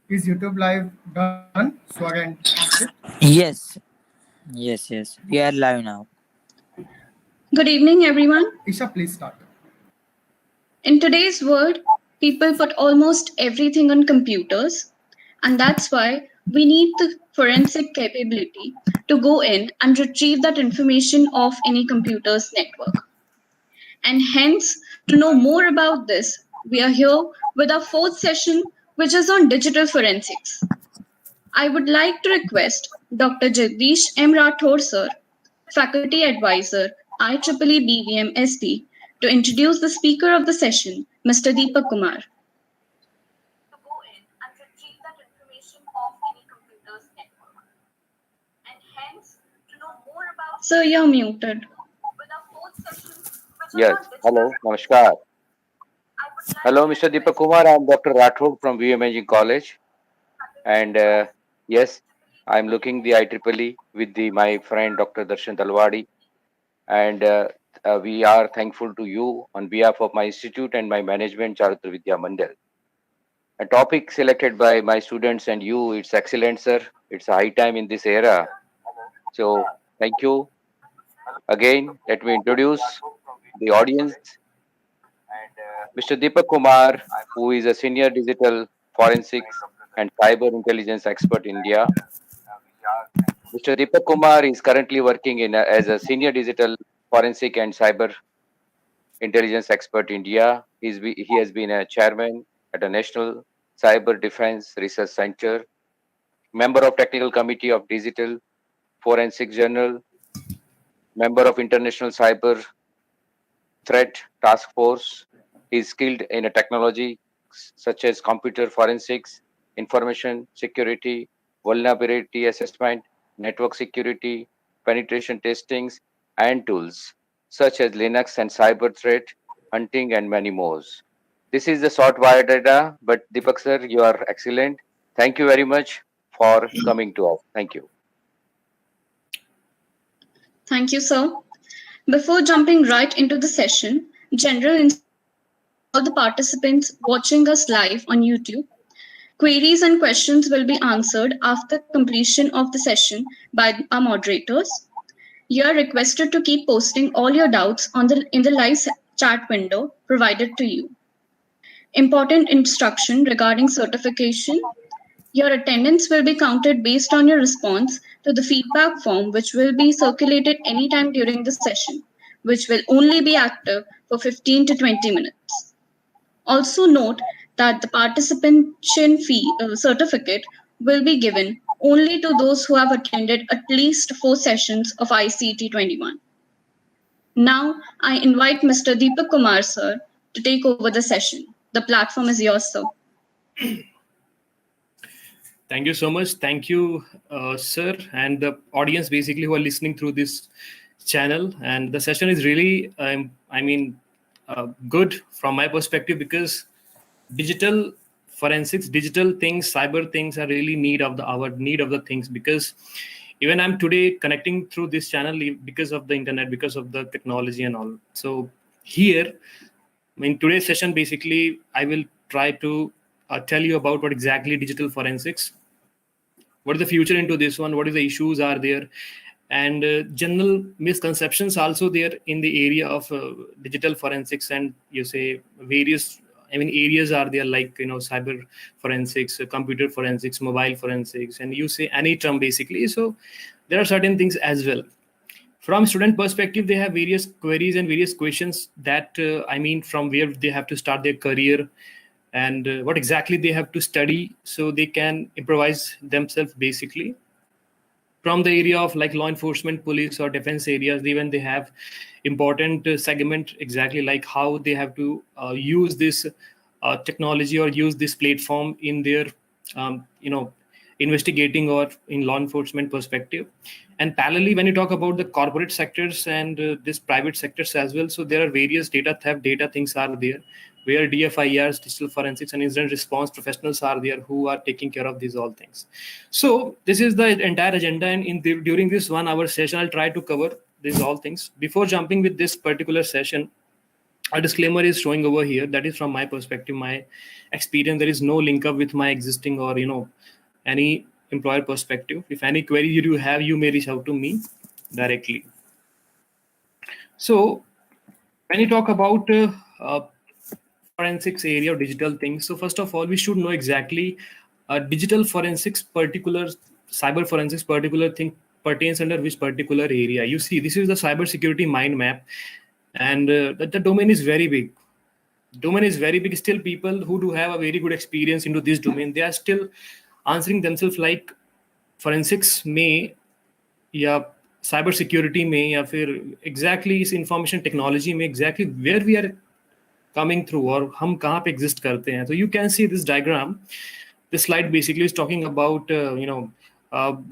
Is YouTube live done? Swag and Ankit. Yes, yes. We are live now. Good evening, everyone. Isha, please start. In today's world, people put almost everything on computers, and that's why we need the forensic capability to go in and retrieve that information off any computer's network. And hence, to know more about this, we are here with our fourth session, which is on digital forensics. I would like to request Dr. Jagdish M. Rathore, sir, Faculty Advisor, IEEE BVM SD, to introduce the speaker of the session, Mr. Deepak Kumar. To go in and retrieve that information off any computer's network. And hence, to know more about... Sir, you're muted. With our fourth session, which is Yes. on digital... Hello. Namaskar. I would like Hello, to Mr. Deepak request Kumar. I'm Dr. Rathod from Envisioning College. And yes, I'm looking the IEEE with my friend Dr. Darshan Talwadi. And we are thankful to you on behalf of my institute and my management, Charitra Vidya Mandal. A topic selected by my students and you, it's excellent, sir. It's a high time in this era. So thank you. Again, let me introduce the audience. Mr. Deepak Kumar, who is a senior digital forensics and cyber intelligence expert in India. Mr. Deepak Kumar is currently working as a senior digital forensic and cyber intelligence expert in India. He has been a chairman at a National Cyber Defense Research Center, member of Technical Committee of Digital Forensic Journal, member of International Cyber Threat Task Force. He is skilled in a technology such as computer forensics, information security, vulnerability assessment, network security, penetration testings, and tools such as Linux and cyber threat hunting and many more. This is the short biodata, but Deepak sir, you are excellent. Thank you very much for coming to us. Thank you. Thank you, sir. Before jumping right into the session, general all the participants watching us live on YouTube. Queries and questions will be answered after completion of the session by our moderators. You are requested to keep posting all your doubts in the live chat window provided to you. Important instruction regarding certification. Your attendance will be counted based on your response to the feedback form, which will be circulated anytime during the session, which will only be active for 15 to 20 minutes. Also note that the participation fee certificate will be given only to those who have attended at least 4 sessions of ICET 21. Now, I invite Mr. Deepak Kumar, sir, to take over the session. The platform is yours, sir. Thank you so much. Thank you, sir, and the audience basically who are listening through this channel. And the session is really, good from my perspective, because digital forensics, digital things, cyber things are really our need of the things, because even I'm today connecting through this channel because of the internet, because of the technology and all. So here, in today's session, basically, I will try to tell you about what exactly digital forensics, what is the future into this one, what is the issues are there, and general misconceptions also there in the area of digital forensics. And you say various areas are there, like cyber forensics, computer forensics, mobile forensics, and you say any term basically. So there are certain things as well. From student perspective, they have various queries and various questions that from where they have to start their career, and what exactly they have to study so they can improvise themselves basically. From the area of like law enforcement, police, or defense areas, even they have important segment exactly like how they have to use this technology or use this platform in their investigating or in law enforcement perspective. And parallelly, when you talk about the corporate sectors and this private sectors as well, so there are various data theft, data things are there, where DFIRs, digital forensics, and incident response professionals are there who are taking care of these all things. So this is the entire agenda, and during this 1 hour session, I'll try to cover these all things. Before jumping with this particular session, A disclaimer is showing over here. That is from my perspective, my experience. There is no link up with my existing or any employer perspective. If any query you have, you may reach out to me directly. So when you talk about forensics area or digital things, so first of all, we should know exactly digital forensics, particular cyber forensics, particular thing pertains under which particular area. You see, this is the cybersecurity mind map, and the domain is very big. Domain is very big. Still, people who do have a very good experience into this domain, they are still answering themselves like forensics may या cyber security में या फिर exactly इस information technology में exactly where we are coming through और हम कहाँ पे एग्जिस्ट करते हैं. तो you can see this diagram. This slide basically is talking about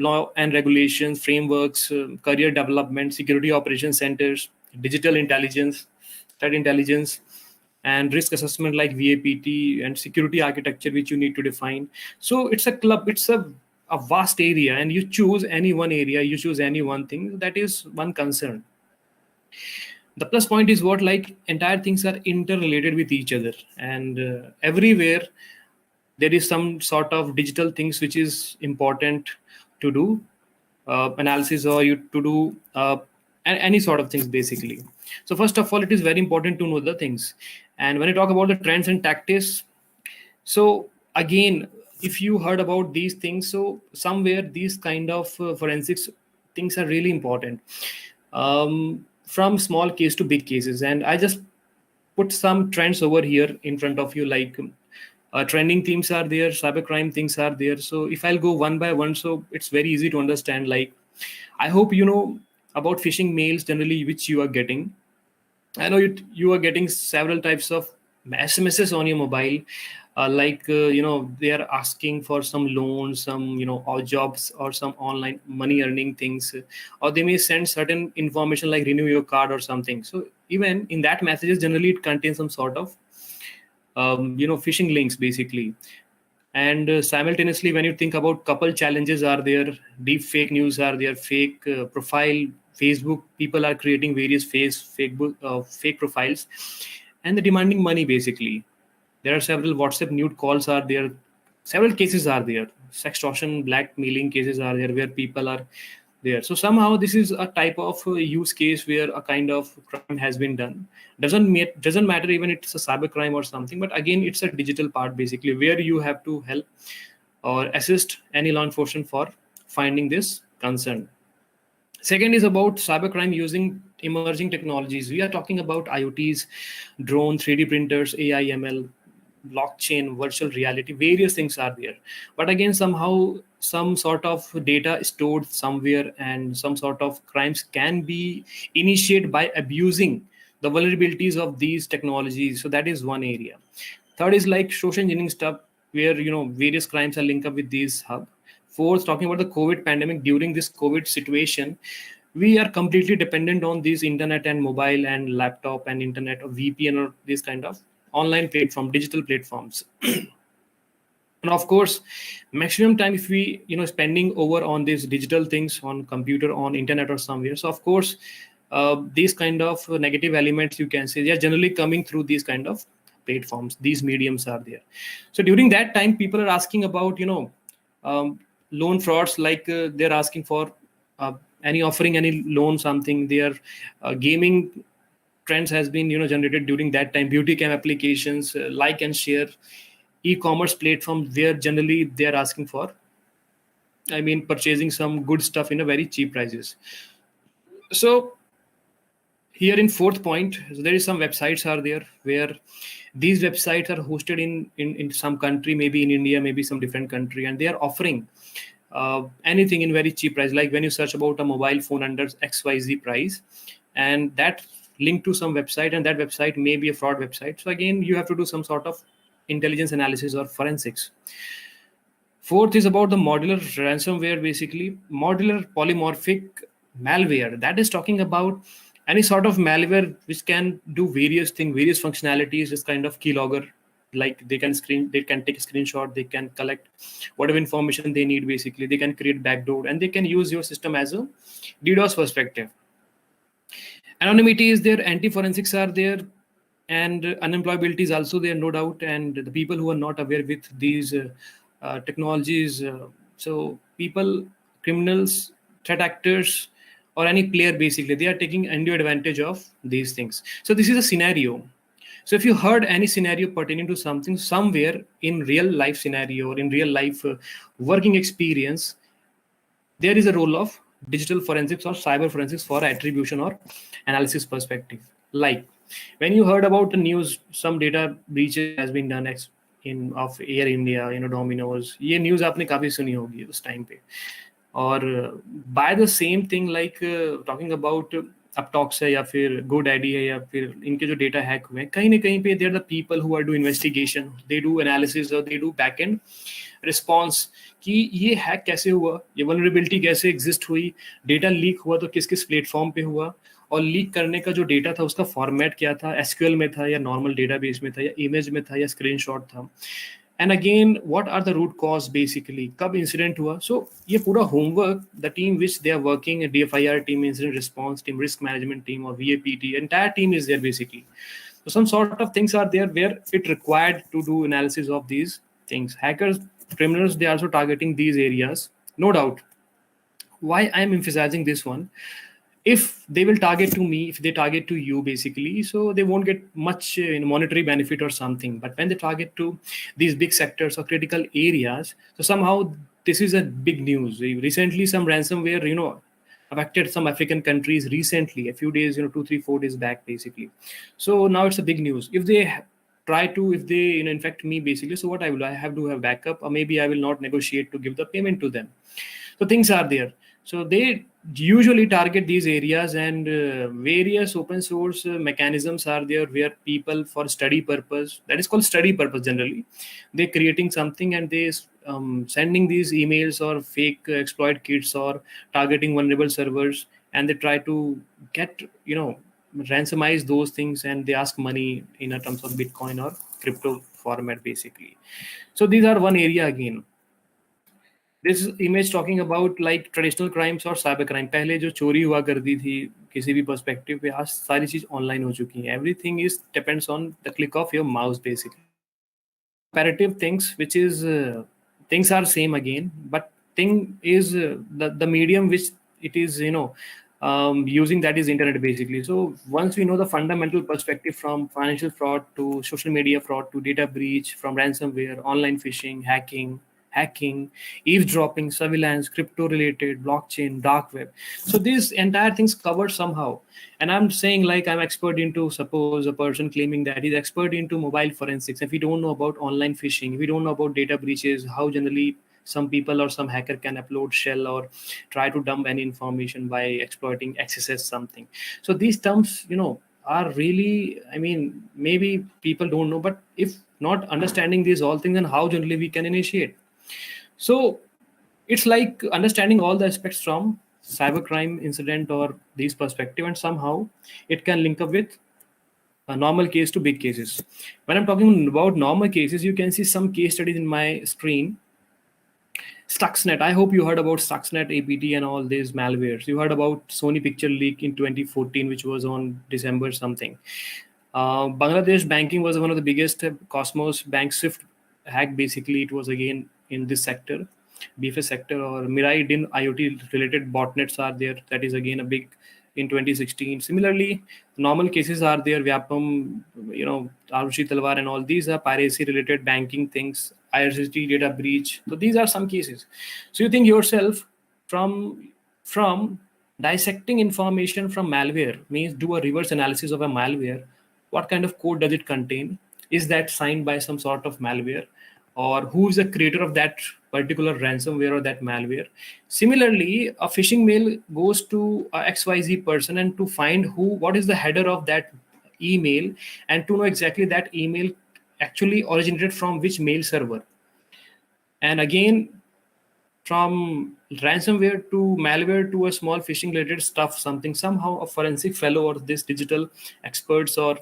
law and regulations, frameworks, career development, security operation centers, digital intelligence, threat intelligence, and risk assessment like VAPT, and security architecture which you need to define. So it's a club, it's a vast area, and you choose any one area, you choose any one thing. That is one concern. The plus point is what, like, entire things are interrelated with each other, and everywhere there is some sort of digital things which is important to do analysis, or you to do any sort of things basically. So first of all, it is very important to know the things. And when I talk about the trends and tactics, so again, if you heard about these things, so somewhere these kind of forensics things are really important, from small case to big cases. And I just put some trends over here in front of you, like trending themes are there, cybercrime things are there. So if I'll go one by one, so it's very easy to understand. Like, I hope you know about phishing mails generally which you are getting. I know you are getting several types of SMSs on your mobile, they are asking for some loans, some or jobs, or some online money earning things, or they may send certain information like renew your card or something. So even in that messages, generally it contains some sort of phishing links basically. And simultaneously, when you think about couple challenges are there, deep fake news are there, fake profile Facebook, people are creating various fake profiles, and they're demanding money basically. There are several WhatsApp nude calls are there, several cases are there, sextortion, blackmailing cases are there where people are there. So somehow this is a type of use case where a kind of crime has been done. Doesn't matter even it's a cyber crime or something, but again it's a digital part basically, where you have to help or assist any law enforcement for finding this concern. Second is about cybercrime using emerging technologies. We are talking about IoTs, drone, 3D printers, AI, ML, blockchain, virtual reality, various things are there. But again, somehow some sort of data is stored somewhere, and some sort of crimes can be initiated by abusing the vulnerabilities of these technologies. So that is one area. Third is like social engineering stuff, where various crimes are linked up with these hub. Fourth, talking about the COVID pandemic. During this COVID situation, we are completely dependent on these internet and mobile and laptop and internet or VPN or this kind of online platform, digital platforms. And of course, maximum time if we spending over on these digital things, on computer, on internet or somewhere. So of course, these kind of negative elements, you can say, they are generally coming through these kind of platforms. These mediums are there. So during that time, people are asking about loan frauds, like they're asking for any offering any loan something. Their gaming trends has been generated during that time. Beauty cam applications, like and share, e-commerce platform, where generally they are asking for purchasing some good stuff in a very cheap prices. So here in fourth point, there is some websites are there where these websites are hosted in some country, maybe in India, maybe some different country, and they are offering anything in very cheap price. Like when you search about a mobile phone under XYZ price, and that link to some website, and that website may be a fraud website. So again, you have to do some sort of intelligence analysis or forensics. Fourth is about the modular ransomware, basically modular polymorphic malware. That is talking about any sort of malware which can do various things, various functionalities. This kind of keylogger, like they can take a screenshot, they can collect whatever information they need. Basically, they can create backdoor, and they can use your system as a DDoS perspective. Anonymity is there, anti-forensics are there, and unemployability is also there, no doubt. And the people who are not aware with these technologies, so people, criminals, threat actors, or any player, basically they are taking undue advantage of these things. So this is a scenario. So if you heard any scenario pertaining to something somewhere in real life scenario or in real life working experience, there is a role of digital forensics or cyber forensics for attribution or analysis perspective. Like when you heard about the news, some data breaches has been done in of Air India, Domino's, ये news आपने काफी सुनी होगी उस time पे. और by the same thing, like talking about अपटॉक्स है या फिर GoDaddy है या फिर इनके जो डेटा हैक हुए हैं, कहीं ना कहीं पे, they are the people who are do investigation, they do analysis or they do back end response कि ये हैक कैसे हुआ, ये वल्नरेबिलिटी कैसे एग्जिस्ट हुई, डेटा लीक हुआ तो किस किस प्लेटफॉर्म पे हुआ, और लीक करने का जो डेटा था उसका फॉर्मेट क्या था, एसक्यूएल में था या नॉर्मल डेटाबेस में था या इमेज में था या स्क्रीनशॉट था, and again what are the root cause, basically कब इंसिडेंट हुआ. सो ये पूरा homework the team which they are working, DFIR team, incident response team, risk management team और VAPT, entire team is there basically. So some sort of things are there where it required to do analysis of these things. Hackers, criminals, they are also targeting these areas, no doubt. Why I am emphasizing this one? If they will target to me, if they target to you, basically, so they won't get much monetary benefit or something. But when they target to these big sectors or critical areas, so somehow this is a big news. Recently, some ransomware, affected some African countries recently, a few days, 2, 3, 4 days back, basically. So now it's a big news. If they if they infect me, basically, so what I will, I have to have backup, or maybe I will not negotiate to give the payment to them. So things are there. So they usually target these areas, and various open source mechanisms are there where people, for study purpose, that is called study purpose generally, they're creating something and they sending these emails or fake exploit kits or targeting vulnerable servers, and they try to get, ransomize those things, and they ask money in a terms of Bitcoin or crypto format, basically. So these are one area again. This image talking about like traditional crimes और cyber crime. पहले जो चोरी हुआ करती थी किसी भी perspective पे, आज सारी चीज online हो चुकी हैं. Everything is depends on the click of your mouse, basically. Comparative things, which is things are same again, but thing is the medium which it is using, that is internet, basically. So once we know the fundamental perspective from financial fraud to social media fraud to data breach, from ransomware, online phishing, hacking, eavesdropping, surveillance, crypto related, blockchain, dark web. So these entire things covered somehow. And I'm saying like I'm expert into, suppose a person claiming that he's expert into mobile forensics. If we don't know about online phishing, if we don't know about data breaches, how generally some people or some hacker can upload shell or try to dump any information by exploiting XSS something. So these terms, are really, maybe people don't know, but if not understanding these all things, then how generally we can initiate. So it's like understanding all the aspects from cybercrime incident or these perspective, and somehow it can link up with a normal case to big cases. When I'm talking about normal cases, you can see some case studies in my screen. Stuxnet. I hope you heard about Stuxnet, APT, and all these malwares. You heard about Sony picture leak in 2014, which was on December something. Bangladesh banking was one of the biggest. Cosmos Bank Swift hack, basically, it was again in this sector, BFS sector, or Mirai DIN IoT related botnets are there. That is again a big in 2016. Similarly, normal cases are there. Vyapam, Arushi Talwar, and all these are piracy related banking things, IRCTC data breach. So these are some cases. So you think yourself from dissecting information from malware, means do a reverse analysis of a malware. What kind of code does it contain? Is that signed by some sort of malware? Or who is the creator of that particular ransomware or that malware? Similarly, a phishing mail goes to a XYZ person, and to find what is the header of that email, and to know exactly that email actually originated from which mail server. And again, from ransomware to malware to a small phishing related stuff, somehow a forensic fellow or this digital experts or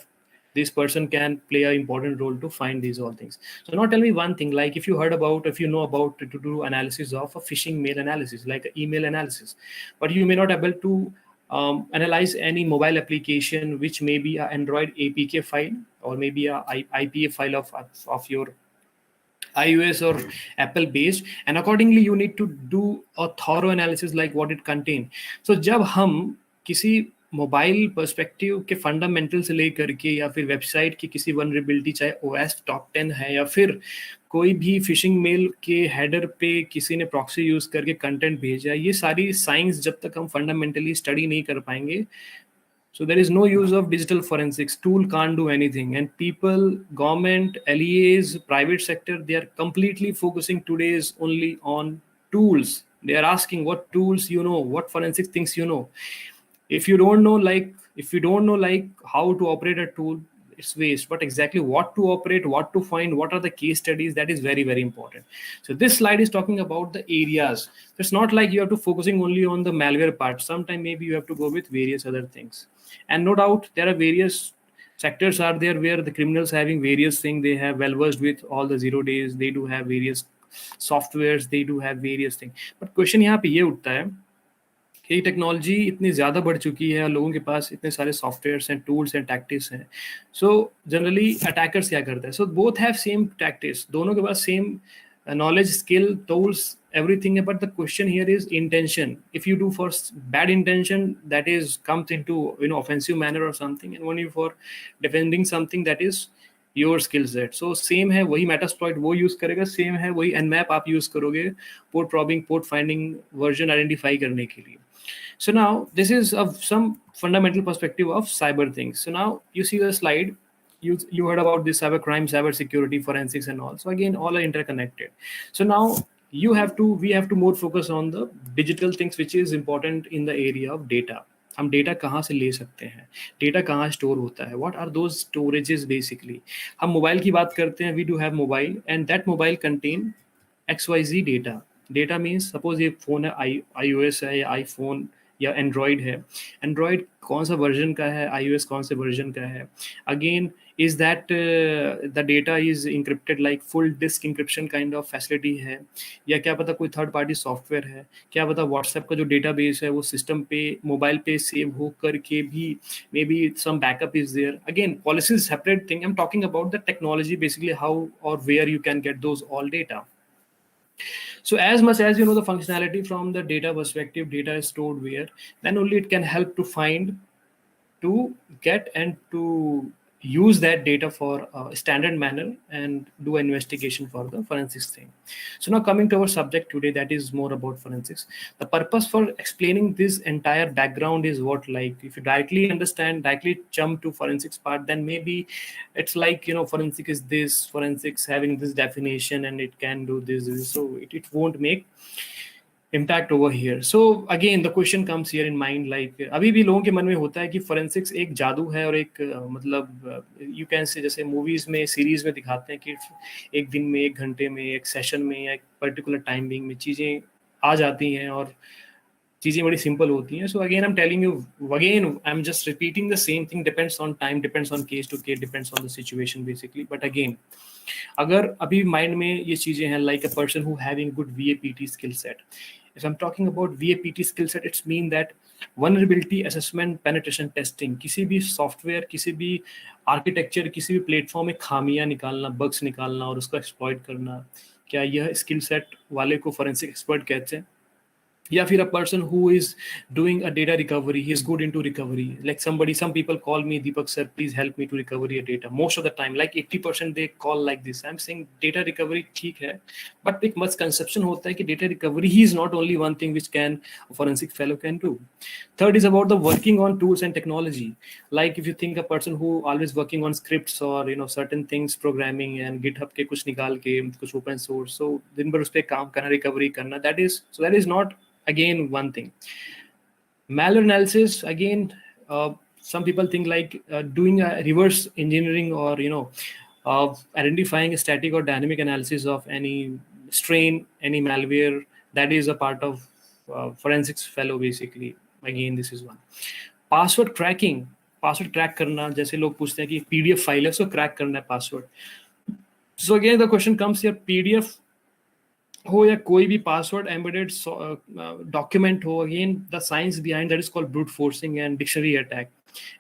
this person can play an important role to find these all things. So now tell me one thing, like if you know about to do analysis of a phishing mail analysis, like email analysis, but you may not able to analyze any mobile application which may be an Android APK file or maybe a IPA file of your iOS or Apple based, and accordingly you need to do a thorough analysis like what it contain. So जब हम किसी mobile perspective के fundamental से लेकर के या फिर website की किसी वनरेबिलिटी, चाहे ओएस टॉप 10 है या फिर कोई भी फिशिंग मेल के हेडर पे किसी ने प्रॉक्सी यूज करके कंटेंट भेजा, ये सारी साइंस जब तक हम फंडामेंटली स्टडी नहीं कर पाएंगे, so there is no use of digital forensics. Tool can't do anything. And people, government, LEAs, private sector, they are completely focusing today's only on tools. They are asking what tools you know, what forensic things you know. If you don't know like how to operate a tool, it's waste. But exactly what to operate, what to find, what are the case studies, that is very, very important. So this slide is talking about the areas. It's not like you have to focusing only on the malware part. Sometimes maybe you have to go with various other things. And no doubt there are various sectors are there where the criminals having various things. They have well versed with all the 0 days. They do have various softwares. They do have various things. But question यहाँ पे ये उठता है कि technology इतनी ज़्यादा बढ़ चुकी है और लोगों के पास इतने सारे सॉफ्टवेयर्स हैं, टूल्स हैं, टैक्टिक्स हैं. सो जनरली अटैकर्स क्या करते हैं? So both have same tactics, दोनों के पास same knowledge, skill, tools, everything. But the question here is intention. If you do for bad intention, that is comes into offensive manner or something, and only for defending something, that is your skill set. So same है, वही Metasploit वो use करेगा, same है वही Nmap आप use करोगे port probing, port finding, version identify करने के लिए. So now this is some fundamental perspective of cyber things. So now you see the slide. You heard about this cyber crime, cyber security, forensics and all. So again, all are interconnected. So now we have to more focus on the digital things which is important in the area of data. हम data कहाँ से ले सकते हैं, data कहाँ store होता है, what are those storages basically. हम मोबाइल की बात करते हैं, we do have mobile and that mobile contain XYZ data. Data means suppose ये फोन है, iOS है या आईफोन या एंड्रॉयड है. एंड्रॉयड कौन सा वर्जन का है, iOS कौन से वर्जन का है. Again is that the data is encrypted like full disk encryption kind of facility है, या क्या पता कोई थर्ड पार्टी सॉफ्टवेयर है, क्या पता व्हाट्सएप का जो डेटाबेस है वो सिस्टम पे मोबाइल पे सेव हो करके भी may be some backup is there. Again, policy is separate thing. I'm talking about the technology, basically how or where you can get those all data. So as much as you know the functionality from the data perspective, data is stored where, then only it can help to find, to get and to use that data for a standard manner and do an investigation for the forensics thing. So now coming to our subject today, that is more about forensics. The purpose for explaining this entire background is what, like if you directly understand, directly jump to forensics part, then maybe it's like, forensic is this, forensics having this definition and it can do this. So it won't make impact over here. So again the question comes here in mind, like अभी भी लोगों के मन में होता है कि forensics एक जादू है और एक मतलब you can say जैसे movies में, series में दिखाते हैं कि एक दिन में, एक घंटे में, एक session में या एक particular timing में चीजें आ जाती हैं और चीजें बड़ी simple होती हैं. So again I'm telling you again, I'm just repeating the same thing. Depends on time, depends on case to case, depends on the situation basically. But again, अगर अभी mind में ये चीजें हैं, like a person who having good VAPT skill set. If I'm talking about VAPT skill set, it's mean that vulnerability assessment, penetration testing, किसी भी software, किसी भी आर्किटेक्चर, किसी भी प्लेटफॉर्म में खामियां निकालना, बग्स निकालना और उसको एक्सप्लॉइट करना, क्या यह स्किल सेट वाले को फोरेंसिक एक्सपर्ट कहते हैं? या फिर a person who is doing a data recovery, he is good into recovery. Like some people call me, Deepak sir, please help me to recover your data. Most of the time, like 80% they call like this. I'm saying data recovery ठीक है, but एक misconception होता है कि data recovery he is not only one thing which can a forensic fellow can do. Third is about the working on tools and technology. Like if you think a person who always working on scripts or certain things, programming and GitHub के कुछ निकाल के कुछ open source, so दिन भर उस पे काम करना, recovery करना, that is not again one thing. Malware analysis, again some people think like doing a reverse engineering or identifying a static or dynamic analysis of any strain, any malware, that is a part of forensics fellow basically. Again this is one. Password cracking, password crack करना, जैसे लोग पूछते हैं कि PDF file है, so crack करना है password. So again the question comes here, PDF हो या कोई भी password embedded document हो, again the science behind that is called brute forcing and dictionary attack,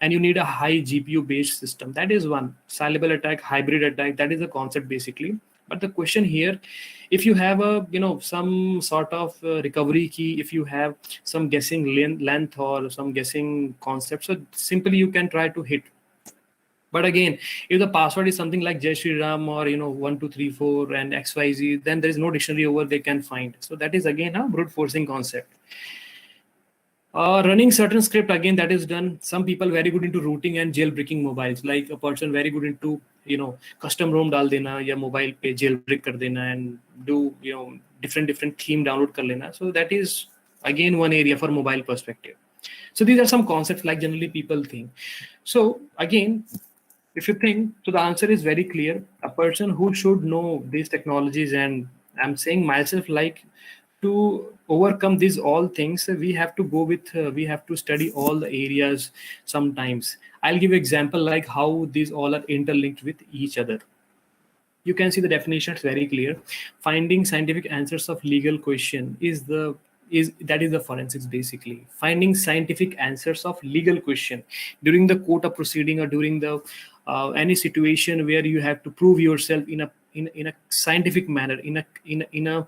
and you need a high GPU based system. That is one. Scalable attack, hybrid attack, that is the concept basically. But the question here, if you have a some sort of recovery key, if you have some guessing length or some guessing concept, so simply you can try to hit. But again, if the password is something like Jai Shri Ram or 1234 and XYZ, then there is no dictionary over they can find. So that is again a brute forcing concept. Running certain script, again, that is done. Some people very good into routing and jailbreaking mobiles, like a person very good into custom ROM dal dena ya mobile pe jailbreak kar dena and do different theme download kar lena. So that is again one area for mobile perspective. So these are some concepts like generally people think. So again, if you think, so the answer is very clear. A person who should know these technologies, and I'm saying myself, like, to overcome these all things, we have to go with, we have to study all the areas sometimes. I'll give you example like how these all are interlinked with each other. You can see the definition, it's very clear. Finding scientific answers of legal question is the forensics basically. Finding scientific answers of legal question during the court of proceeding or during the any situation where you have to prove yourself in a scientific manner, in a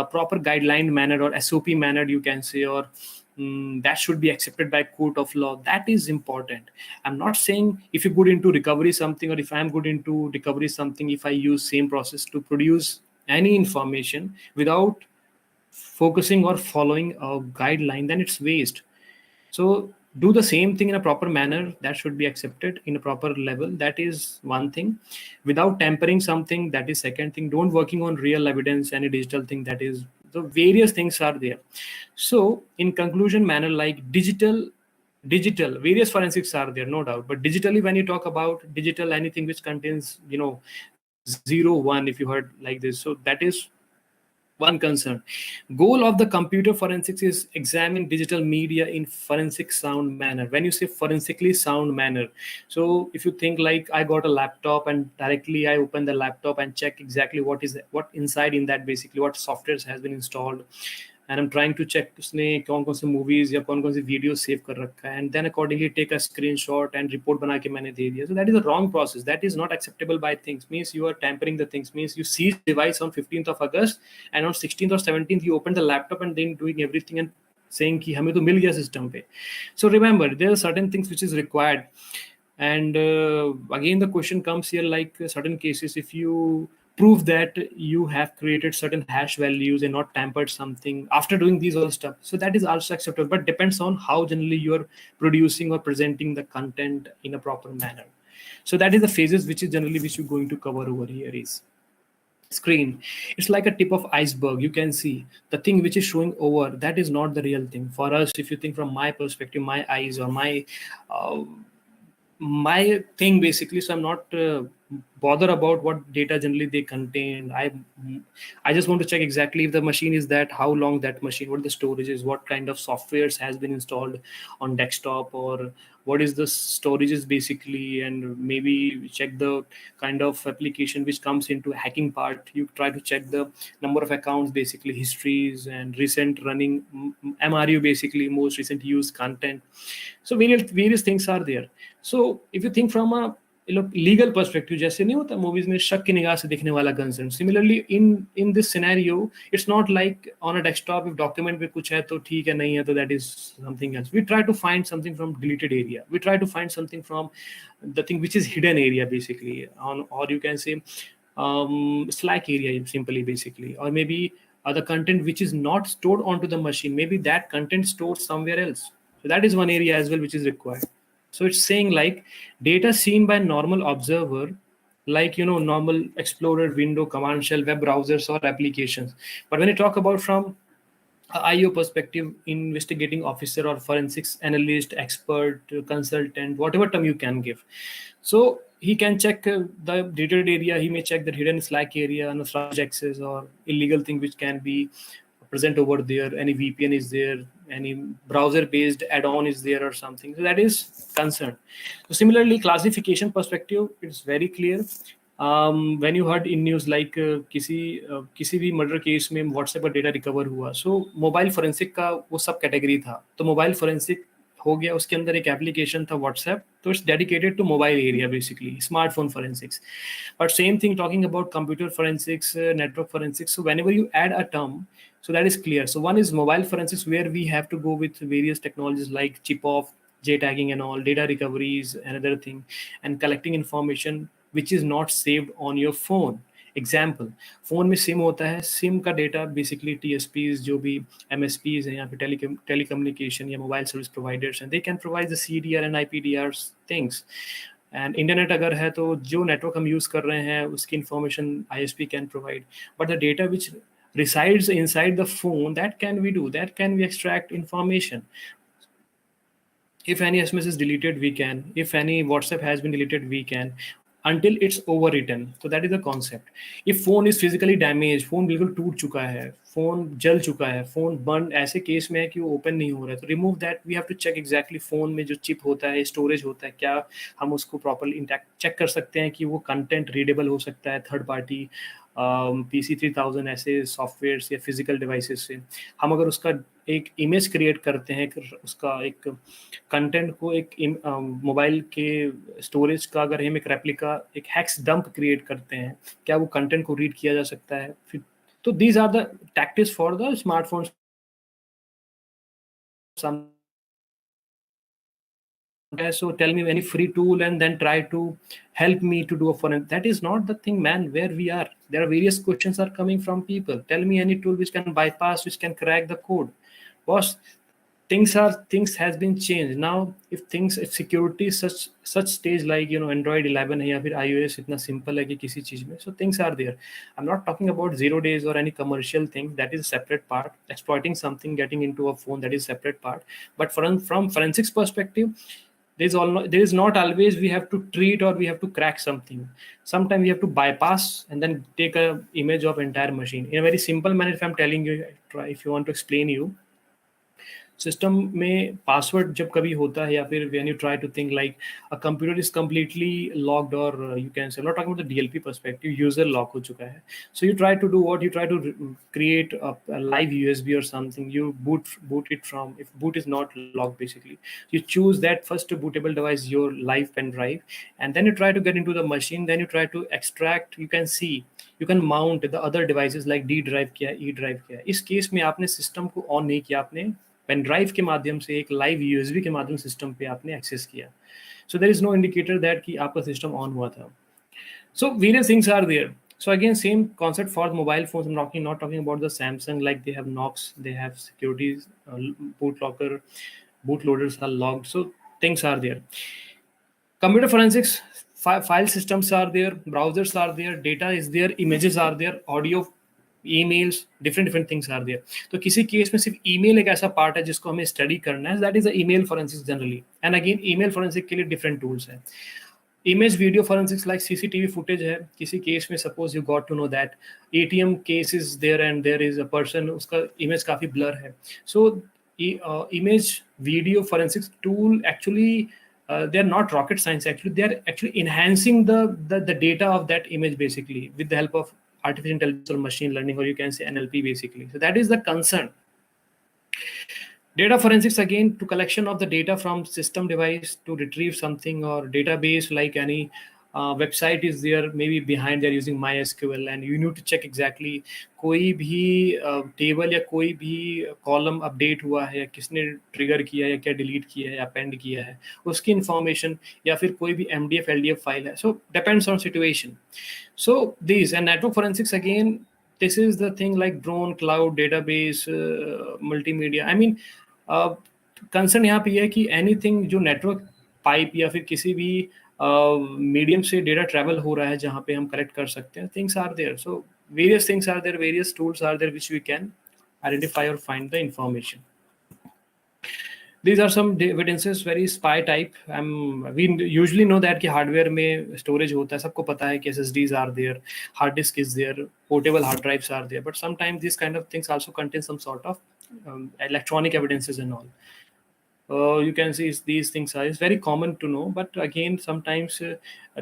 proper guideline manner or SOP manner, you can say, or that should be accepted by court of law. That is important. I'm not saying if you're good into recovery something, or if I'm good into recovery something, if I use same process to produce any information without focusing or following a guideline, then it's waste. So do the same thing in a proper manner, that should be accepted in a proper level. That is one thing. Without tampering something, that is second thing. Don't working on real evidence, any digital thing, that is the various things are there. So in conclusion manner, like digital various forensics are there, no doubt. But digitally, when you talk about digital, anything which contains 0 1, if you heard like this, so that is one concern. Goal of the computer forensics is examine digital media in forensic sound manner. When you say forensically sound manner, so if you think like I got a laptop and directly I open the laptop and check exactly what inside in that, basically what softwares has been installed, and I'm trying to check उसने कौन-कौन से movies या कौन-कौन से videos save कर रखा है, and then accordingly take a screenshot and report बना के मैंने दे दिया. So that is a wrong process. That is not acceptable by things. Means you are tampering the things. Means you seize device on 15th of August and on 16th or 17th you open the laptop and then doing everything and saying कि हमें तो मिल गया system पे. So remember, there are certain things which is required. And again, the question comes here, like certain cases, if you prove that you have created certain hash values and not tampered something after doing these all stuff, so that is also acceptable, but depends on how generally you're producing or presenting the content in a proper manner. So that is the phases which is generally which you're going to cover over here. Is screen, it's like a tip of iceberg. You can see the thing which is showing over, that is not the real thing for us. If you think from my perspective, my eyes, or my thing basically, so I'm not bother about what data generally they contain. I just want to check exactly if the machine is that, how long that machine, what the storage is, what kind of softwares has been installed on desktop, or what is the storages basically, and maybe check the kind of application which comes into hacking part. You try to check the number of accounts, basically histories and recent running MRU, basically most recent use content. So various things are there. So if you think from a legal perspective, जैसे नहीं होता movies में शक की निगाह से देखने वाला concern. Similarly, in this scenario, it's not like on a desktop if document में कुछ है तो ठीक है, नहीं है तो that is something else. We try to find something from deleted area. We try to find something from the thing which is hidden area basically, or you can say slack area simply basically, or maybe the content which is not stored onto the machine. Maybe that content stored somewhere else. So that is one area as well which is required. So it's saying like data seen by normal observer, like normal explorer, window, command shell, web browsers, or applications. But when you talk about from IO perspective, investigating officer or forensics analyst, expert, consultant, whatever term you can give. So he can check the deleted area. He may check the hidden slack area, unauthorized access, or illegal thing which can be present over there. Any VPN is there, any browser based add-on is there or something. So that is concerned. So similarly, classification perspective, it's very clear. when you heard in news like किसी भी murder case में WhatsApp का data recover हुआ, सो mobile forensic का वो सब category था, तो मोबाइल फोरेंसिक हो गया, उसके अंदर एक एप्लीकेशन था व्हाट्सएप, तो it's dedicated to mobile area basically, smartphone forensics. But same thing talking about computer forensics, network forensics, so whenever you add a term, so that is clear. So one is mobile forensics, where we have to go with various technologies like chip off, J tagging and all, data recoveries, another thing, and collecting information which is not saved on your phone. Example, phone में SIM होता है, SIM का data basically टीएसपीज, जो भी एमएसपीज हैं या फिर telecommunication या मोबाइल सर्विस प्रोवाइडर्स हैं, they can provide the CDR and IPDR things. And internet अगर है तो जो नेटवर्क हम यूज कर रहे हैं उसकी information ISP can provide, but the data which resides inside the phone, that can we do, that can we extract information. If any SMS is deleted, we can. If any WhatsApp has been deleted, we can, until it's overwritten. So that is the concept. If phone is physically damaged, phone बिल्कुल टूट चुका है, phone जल चुका है, phone burn ऐसे case में है कि वो ओपन नहीं हो रहा है, तो remove that. We have to check exactly phone में जो चिप होता है, स्टोरेज होता है, क्या हम उसको प्रॉपरली इंटैक्ट चेक कर सकते हैं कि वो कंटेंट रीडेबल हो सकता है थर्ड पार्टी PC3000 ऐसे सॉफ्टवेयर्स या फिजिकल डिवाइसेस से. हम अगर उसका एक इमेज क्रिएट करते हैं, उसका एक कंटेंट को एक मोबाइल के स्टोरेज का अगर हम एक रेप्लिका, एक हैक्स डंप क्रिएट करते हैं, क्या वो कंटेंट को रीड किया जा सकता है? फिर तो these are the tactics for the smartphone. So tell me any free tool and then try to help me to do a forensic. That is not the thing, man. Where we are, there are various questions are coming from people. Tell me any tool which can bypass, which can crack the code. Boss, things has been changed now. If security is such stage like Android 11 है या फिर iOS इतना simple है कि किसी चीज में, so things are there. I'm not talking about 0 days or any commercial thing. That is a separate part. Exploiting something, getting into a phone, that is separate part. But from forensics perspective, there is not always we have to treat or we have to crack something. Sometimes we have to bypass and then take a image of entire machine in a very simple manner. If I'm telling you, if you want to explain you, system में password जब कभी होता है या फिर when you try to think like a computer is completely locked, और you can say not talking about the DLP perspective, user lock हो चुका है, so you try to do what, you try to create a live USB और something, you boot it from, if boot is not locked basically, you choose that first bootable device, your live pen drive, and then you try to get into the machine, then you try to extract, you can see, you can mount the other devices like D drive क्या, E drive क्या. इस case में आपने system को on नहीं किया, आपने pen drive के माध्यम से एक लाइव यूएसबी के माध्यम सिस्टम पे आपने एक्सेस किया, so there is no indicator that कि आपका सिस्टम ऑन हुआ था. So various things are there. So again, same concept for mobile phones. I'm not talking about the Samsung, like they have Knox, they have securities, bootlocker, bootloaders are logged. So things are there. Computer forensics, file systems are there, browsers are there, data is there, images are there, audio, emails, different things are there. तो किसी case में सिर्फ email एक ऐसा part है जिसको हमें study करना है, that is the email forensics generally. And again email forensic के लिए डिफरेंट टूल्स हैं. Image video forensics like CCTV footage है, किसी केस में suppose you got to know that ATM case is there and there is a person, उसका image काफी blur है, so image video forensics tool actually they are not rocket science, actually they are actually enhancing the data of that image basically with the help of artificial intelligence or machine learning, or you can say NLP basically. So that is the concern. Data forensics again, to collection of the data from system device to retrieve something, or database like any website is there, maybe behind they're using MySQL, and you need to check exactly कोई भी table या कोई भी column update हुआ है या किसने trigger किया है या क्या डिलीट किया है या अपेंड किया है, उसकी इंफॉर्मेशन, या फिर कोई भी MDF LDF फाइल है, so depends on situation. So this and network forensics again, this is the thing like drone, cloud, database, multimedia. I mean, concern यहाँ पे है कि एनीथिंग जो नेटवर्क पाइप या फिर किसी भी मीडियम से डेटा ट्रैवल हो रहा है जहाँ पे हम कलेक्ट कर सकते हैं, things are there. So various things are there, various tools are there which we can identify और find the information. These are some evidences, very spy type. We usually know that कि hardware में storage होता है, सबको पता है कि SSDs are there, hard disk is there, portable hard drives are there, but sometimes these kind of things also contain some sort of electronic evidences and all. You can see these things are, it's very common to know, but again sometimes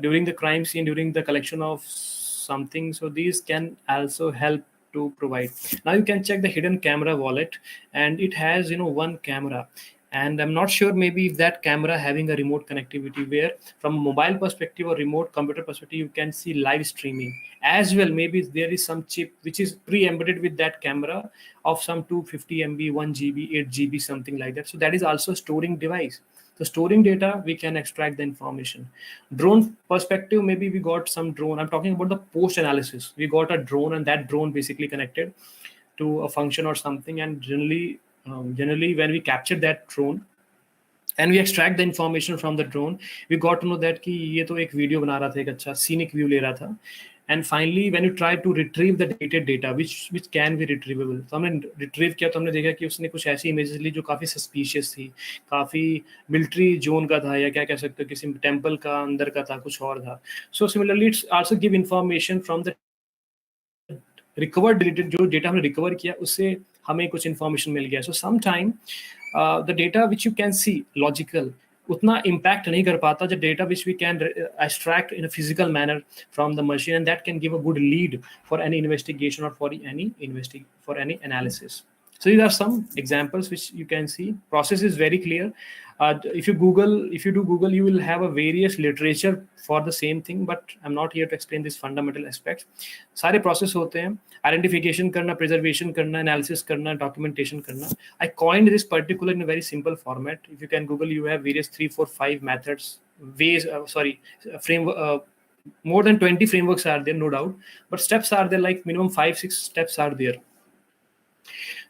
during the crime scene, during the collection of something, so these can also help to provide. Now you can check the hidden camera wallet, and it has one camera, and I'm not sure maybe if that camera having a remote connectivity, where from a mobile perspective or remote computer perspective you can see live streaming as well. Maybe there is some chip which is pre-embedded with that camera of some 250 MB, 1 GB, 8 GB, something like that. So that is also storing device. So storing data, we can extract the information. Drone perspective, maybe we got some drone. I'm talking about the post analysis. We got a drone, and that drone basically connected to a function or something, and generally when we capture that drone and we extract the information from the drone, we got to know that कि ये तो एक video बना रहा था, एक अच्छा scenic view ले रहा था. And finally when you try to retrieve the deleted data which can be retrievable, तो हमने retrieve किया तो हमने देखा कि उसने कुछ ऐसी images ली जो काफ़ी suspicious थी, काफ़ी military zone का था, या क्या कह सकते हो किसी temple का अंदर का था, कुछ और था. So similarly it's also give information from the recovered deleted, जो data हमने recover किया उससे हमें कुछ information मिल गया. So sometime the data which you can see logical उतना impact नहीं कर पाता the data which we can extract in a physical manner from the machine, and that can give a good lead for any investigation or for any analysis. So these are some examples which you can see. Process is very clear. If you do Google, you will have a various literature for the same thing, but I'm not here to explain this fundamental aspects. सारे process होते हैं, identification करना, preservation करना, analysis करना, documentation करना. I coined this particular in a very simple format. If you can Google, you have various 3, 4, 5 methods, framework. More than 20 frameworks are there, no doubt, but steps are there, like minimum 5, 6 steps are there.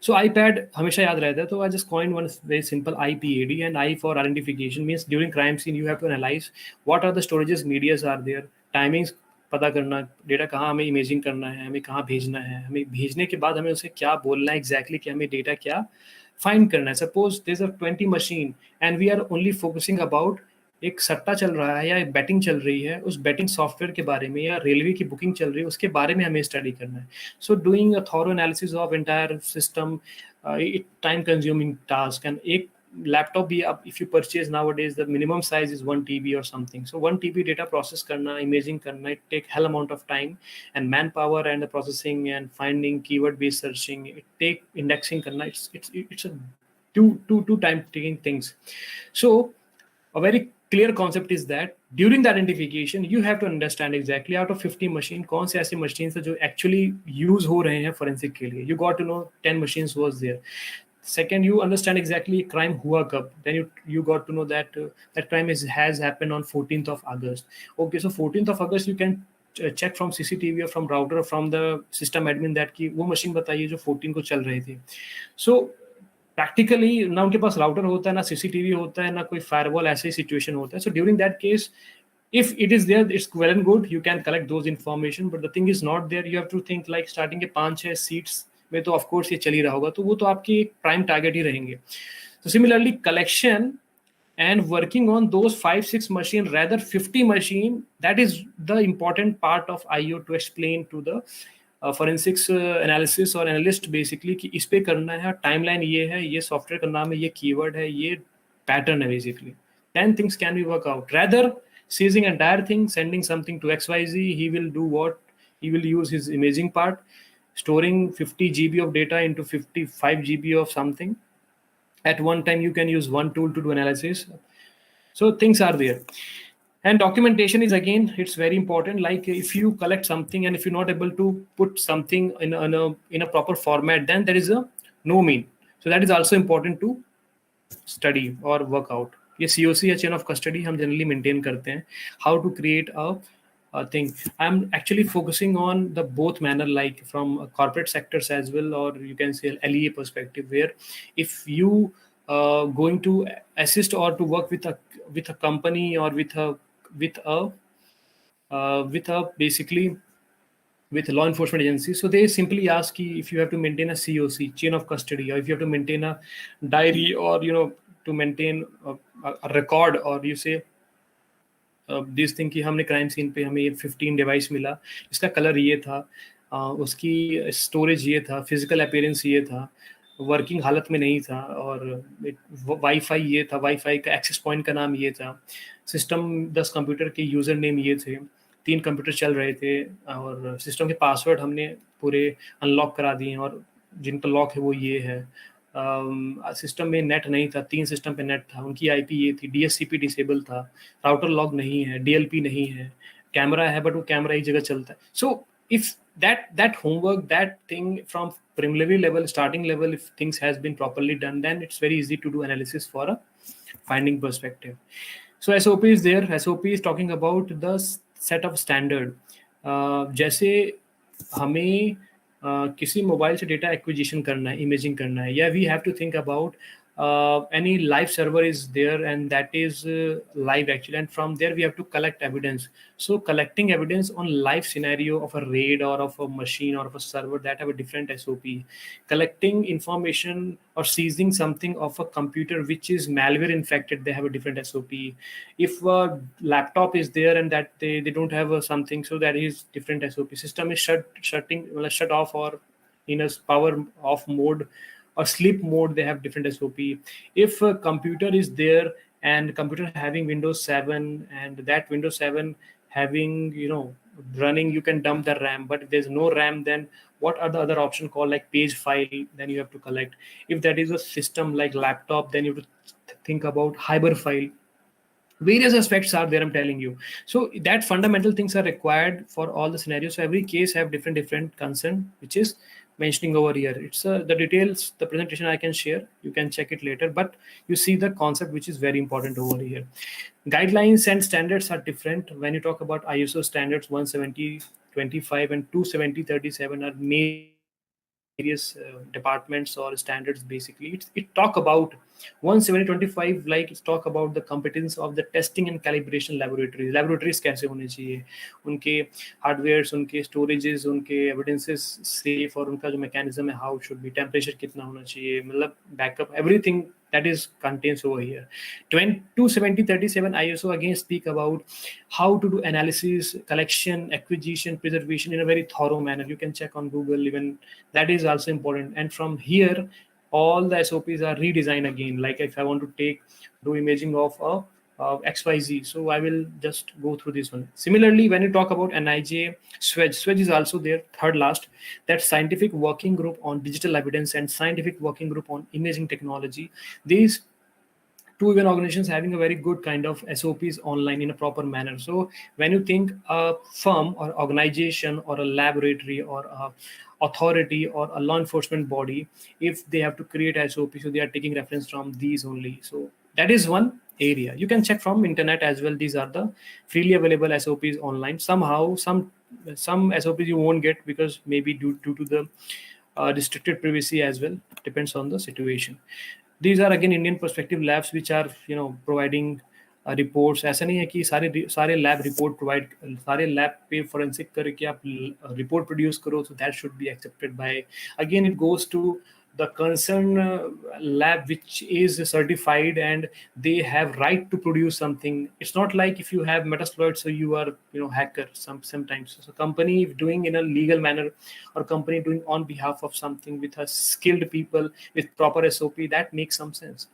So iPad हमेशा याद रहता है, तो I just coined one very simple IPAD, and I for identification means during crime scene you have to analyze what are the storages, medias are there, timings पता करना, data कहाँ हमें imaging करना है, हमें कहाँ भेजना है, हमें भेजने के बाद हमें उसे क्या बोलना है एग्जैक्टली, कि हमें डेटा क्या फाइंड करना है. Suppose there is a 20 machine and we are only focusing about एक सट्टा चल रहा है या एक बैटिंग चल रही है, उस बैटिंग सॉफ्टवेयर के बारे में या रेलवे की बुकिंग चल रही है उसके बारे में हमें स्टडी करना है. So doing a thorough analysis of entire system, it time consuming task. And एक लैपटॉप भी आप if you purchase nowadays the minimum size is 1 TB और something. So 1 TB data process करना, इमेजिंग करना, it take hell amount of time and man power and the processing and finding keyword based searching, it take indexing करना. It's a two time taking things. So a very clear concept is that during the identification you have to understand exactly out of 50 machine कौन से ऐसे machines है जो actually use हो रहे हैं forensic के लिए. You got to know 10 machines was there. Second, you understand exactly crime हुआ कब. Then you got to know that that crime has happened on 14th of August. Okay, so 14th of August you can check from CCTV or from router or from the system admin that कि वो machine बताइए जो 14 को चल रही थी. So practically ना उनके पास राउटर होता है, ना सीसीटीवी होता है, ना कोई फायरवॉल, ऐसे ही सिचुएशन होता है. So during that case if it is there, it's well and good, you can collect those information, but the thing is not there. You have to think like starting के 5-6 seats में तो of course ये चल ही रहा होगा, तो वो तो आपके प्राइम टारगेट ही रहेंगे. So similarly collection and working on those 5-6 machine, rather 50 machine, that is the important part of IO to explain to the forensics analysis और एनालिस्ट बेसिकली कि इस पे करना है, टाइमलाइन ये है, ये सॉफ्टवेयर का नाम है, ये कीवर्ड है, ये पैटर्न है. Basically 10 things can be work out. Rather seizing entire thing, sending something to XYZ, he will do what? He will use his imaging part, storing 50 GB of data into 55 GB of something. At one time you can use one tool to do analysis. So things are there. And documentation is, again, it's very important. Like if you collect something and if you're not able to put something in a proper format, then there is a no mean. So that is also important to study or work out. ये COC या chain of custody हम generally maintain करते हैं. How to create a thing. I'm actually focusing on the both manner, like from corporate sectors as well, or you can say LEA perspective, where if you going to assist or to work with a company or with a basically with law enforcement agency, so they simply ask you if you have to maintain a COC, chain of custody, or if you have to maintain a diary, or to maintain a record, or you say this thing कि हमने crime scene पे हमें 15 device मिला, इसका color ये था, उसकी storage ये था, physical appearance ये था, वर्किंग हालत में नहीं था, और वाईफाई ये था, वाईफाई का एक्सेस पॉइंट का नाम ये था, सिस्टम 10 कंप्यूटर के यूज़र नेम ये थे, 3 कंप्यूटर चल रहे थे, और सिस्टम के पासवर्ड हमने पूरे अनलॉक करा दिए हैं, और जिनका लॉक है वो ये है। सिस्टम में नेट नहीं था, 3 सिस्टम पे नेट था, उनकी आईपी ये थी, डीएससीपी डिसेबल था, राउटर लॉक नहीं है, डीएलपी नहीं है, कैमरा है बट वो कैमरा एक जगह चलता है. सो if that homework, that thing from preliminary level, starting level, if things has been properly done, then it's very easy to do analysis for a finding perspective. So SOP is there. SOP is talking about the set of standard. जैसे हमें किसी mobile से data acquisition करना है, imaging करना है, या we have to think about any live server is there, and that is live actually, and from there we have to collect evidence. So collecting evidence on live scenario of a raid or of a machine or of a server, that have a different SOP. Collecting information or seizing something of a computer which is malware infected, they have a different SOP. If a laptop is there and that they don't have something, so that is different SOP. System is shut off or in a power off mode or sleep mode, they have different SOP. If a computer is there and computer having Windows 7, and that Windows 7 having, running, you can dump the RAM, but if there's no RAM, then what are the other option called like page file, then you have to collect. If that is a system like laptop, then you have to think about hyper file. Various aspects are there, I'm telling you. So that fundamental things are required for all the scenarios. So every case have different concern, which is mentioning over here. It's the details, the presentation I can share, you can check it later, but you see the concept which is very important over here. Guidelines and standards are different. When you talk about ISO standards, 170.25 and 270.37 are various departments or standards. Basically it talk about 170.25, like it's talk about the competence of the testing and calibration laboratories कैसे होने चाहिए, उनके hardwares, उनके storages, उनके evidences safe, और उनका जो mechanism है, हाउ शुड बी, टेम्परेचर कितना होना चाहिए, मतलब backup, everything that is contains over here. 270.37 ISO again speak about how to do analysis, collection, acquisition, preservation in a very thorough manner. You can check on Google, even that is also important. And from here all the SOPs are redesigned again. Like if I want to do imaging of a XYZ, so I will just go through this one. Similarly, when you talk about NIJ, SWEDGE is also there, third last, that Scientific Working Group on Digital Evidence and Scientific Working Group on Imaging Technology. These two even organizations having a very good kind of SOPs online in a proper manner. So when you think a firm or organization or a laboratory or a authority or a law enforcement body, if they have to create SOP, so they are taking reference from these only. So that is one area. You can check from internet as well. These are the freely available SOPs online. Somehow some SOPs you won't get because maybe due to the restricted privacy as well. Depends on the situation. These are again Indian perspective labs which are providing reports. ऐसा नहीं है कि सारे lab report provide, सारे lab पे forensic करके आप report produce करो, so that should be accepted by, again it goes to the concerned lab which is certified and they have right to produce something. It's not like if you have Metasploit, so you are hacker sometimes. So company doing in a legal manner or company doing on behalf of something with a skilled people with proper SOP, that makes some sense.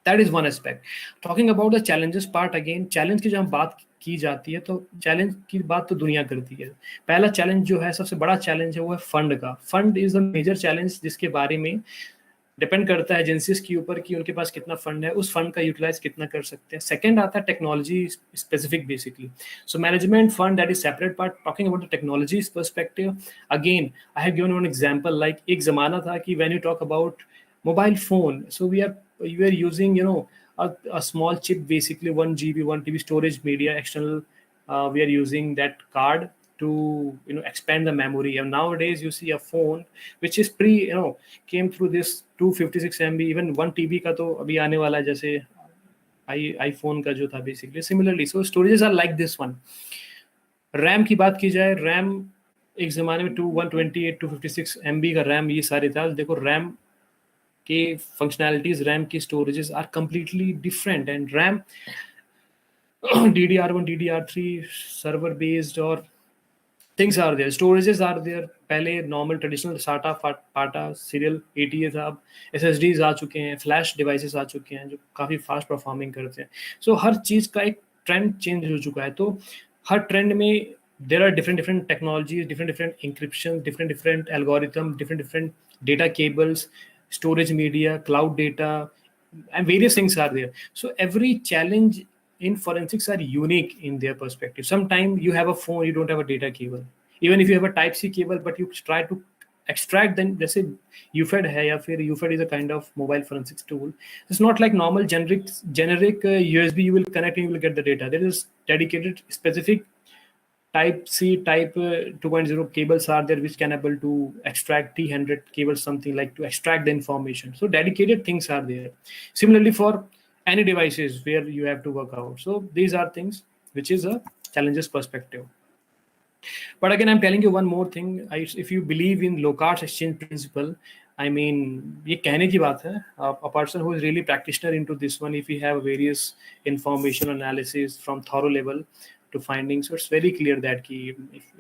That is one aspect. Talking about the challenges part, again challenge की जब बात की जाती है तो challenge की बात तो दुनिया करती है. पहला चैलेंज जो है, सबसे बड़ा चैलेंज है, वो है फंड का. Fund is the major challenge जिसके बारे में डिपेंड करता है एजेंसीज के ऊपर कि उनके पास कितना फंड है, उस फंड का यूटिलाइज कितना कर सकते हैं. सेकंड आता है technology specific basically. So management fund, that is separate part. Talking about the technology perspective, again I have given one example. Like एक जमाना था कि when you talk about mobile phone, so we are using a small chip, basically 1 GB 1 TB storage media external. We are using that card to expand the memory, and nowadays you see a phone which is came through this 256 MB, even 1 TB का तो अभी आने वाला है, जैसे iPhone का जो था basically. Similarly, so storages are like this one. RAM की बात की जाए, RAM एक जमाने में 128 256 MB का RAM ये सारे था. देखो RAM के फंक्शनैलिटीज, रैम की storages are completely different. And RAM DDR1 DDR3 server based और things are there, storages are there. पहले normal traditional SATA, PATA, serial ATA था, अब SSDs आ चुके हैं, flash devices आ चुके हैं जो काफ़ी fast performing करते हैं. So हर चीज़ का एक trend change हो चुका है. तो हर trend में there are different technologies, different encryption, different algorithm, different data cables, storage media, cloud data, and various things are there. So every challenge in forensics are unique in their perspective. Sometimes you have a phone, you don't have a data cable. Even if you have a Type C cable, but you try to extract, then let's say UFED hai, ya fir UFED is a kind of mobile forensics tool. It's not like normal generic USB you will connect and you will get the data. There is dedicated specific Type C, Type 2.0 cables are there which can able to extract T100 cables, something like to extract the information. So dedicated things are there. Similarly for any devices where you have to work out. So these are things which is a challenges perspective. But again, I'm telling you one more thing. If you believe in Locard's exchange principle, I mean, ये कहने की बात है. A person who is really practitioner into this one, if you have various information analysis from thorough level to findings, so it's very clear that if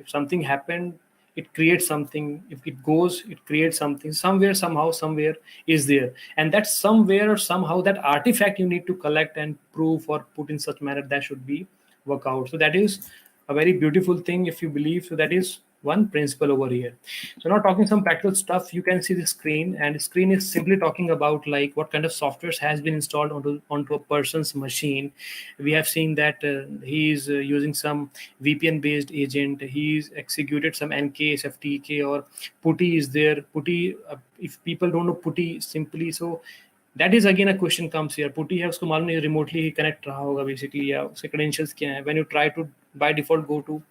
something happened, it creates something. If it goes, it creates something. Somewhere, somehow, somewhere is there, and that somewhere or somehow that artifact you need to collect and prove or put in such manner that should be work out. So that is a very beautiful thing if you believe. So that is one principle over here. So now talking some practical stuff, you can see the screen, and the screen is simply talking about like what kind of softwares has been installed onto a person's machine. We have seen that he is using some VPN based agent. He's executed some NK, SFTK, or PuTTY is there. PuTTY, if people don't know PuTTY simply, so that is again a question comes here. PuTTY है उसको मालूम नहीं remotely ही connect रहा होगा basically, या उसके credentials क्या हैं. When you try to by default go to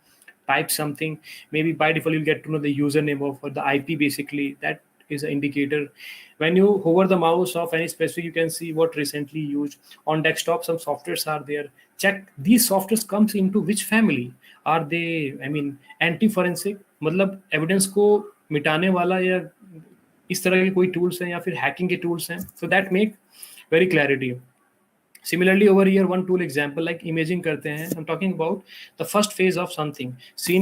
type something, maybe by default you'll get to know the username of or the IP basically. That is an indicator. When you hover the mouse of any specific, you can see what recently used. On desktop, some softwares are there. Check these softwares comes into which family. Are they, I mean, anti-forensic, मतलब evidence को मिटाने वाला या इस तरह के कोई tools हैं या फिर hacking के tools हैं. So that make very clarity. Similarly, over here, one tool example like imaging करते हैं. I'm talking about the first phase of something.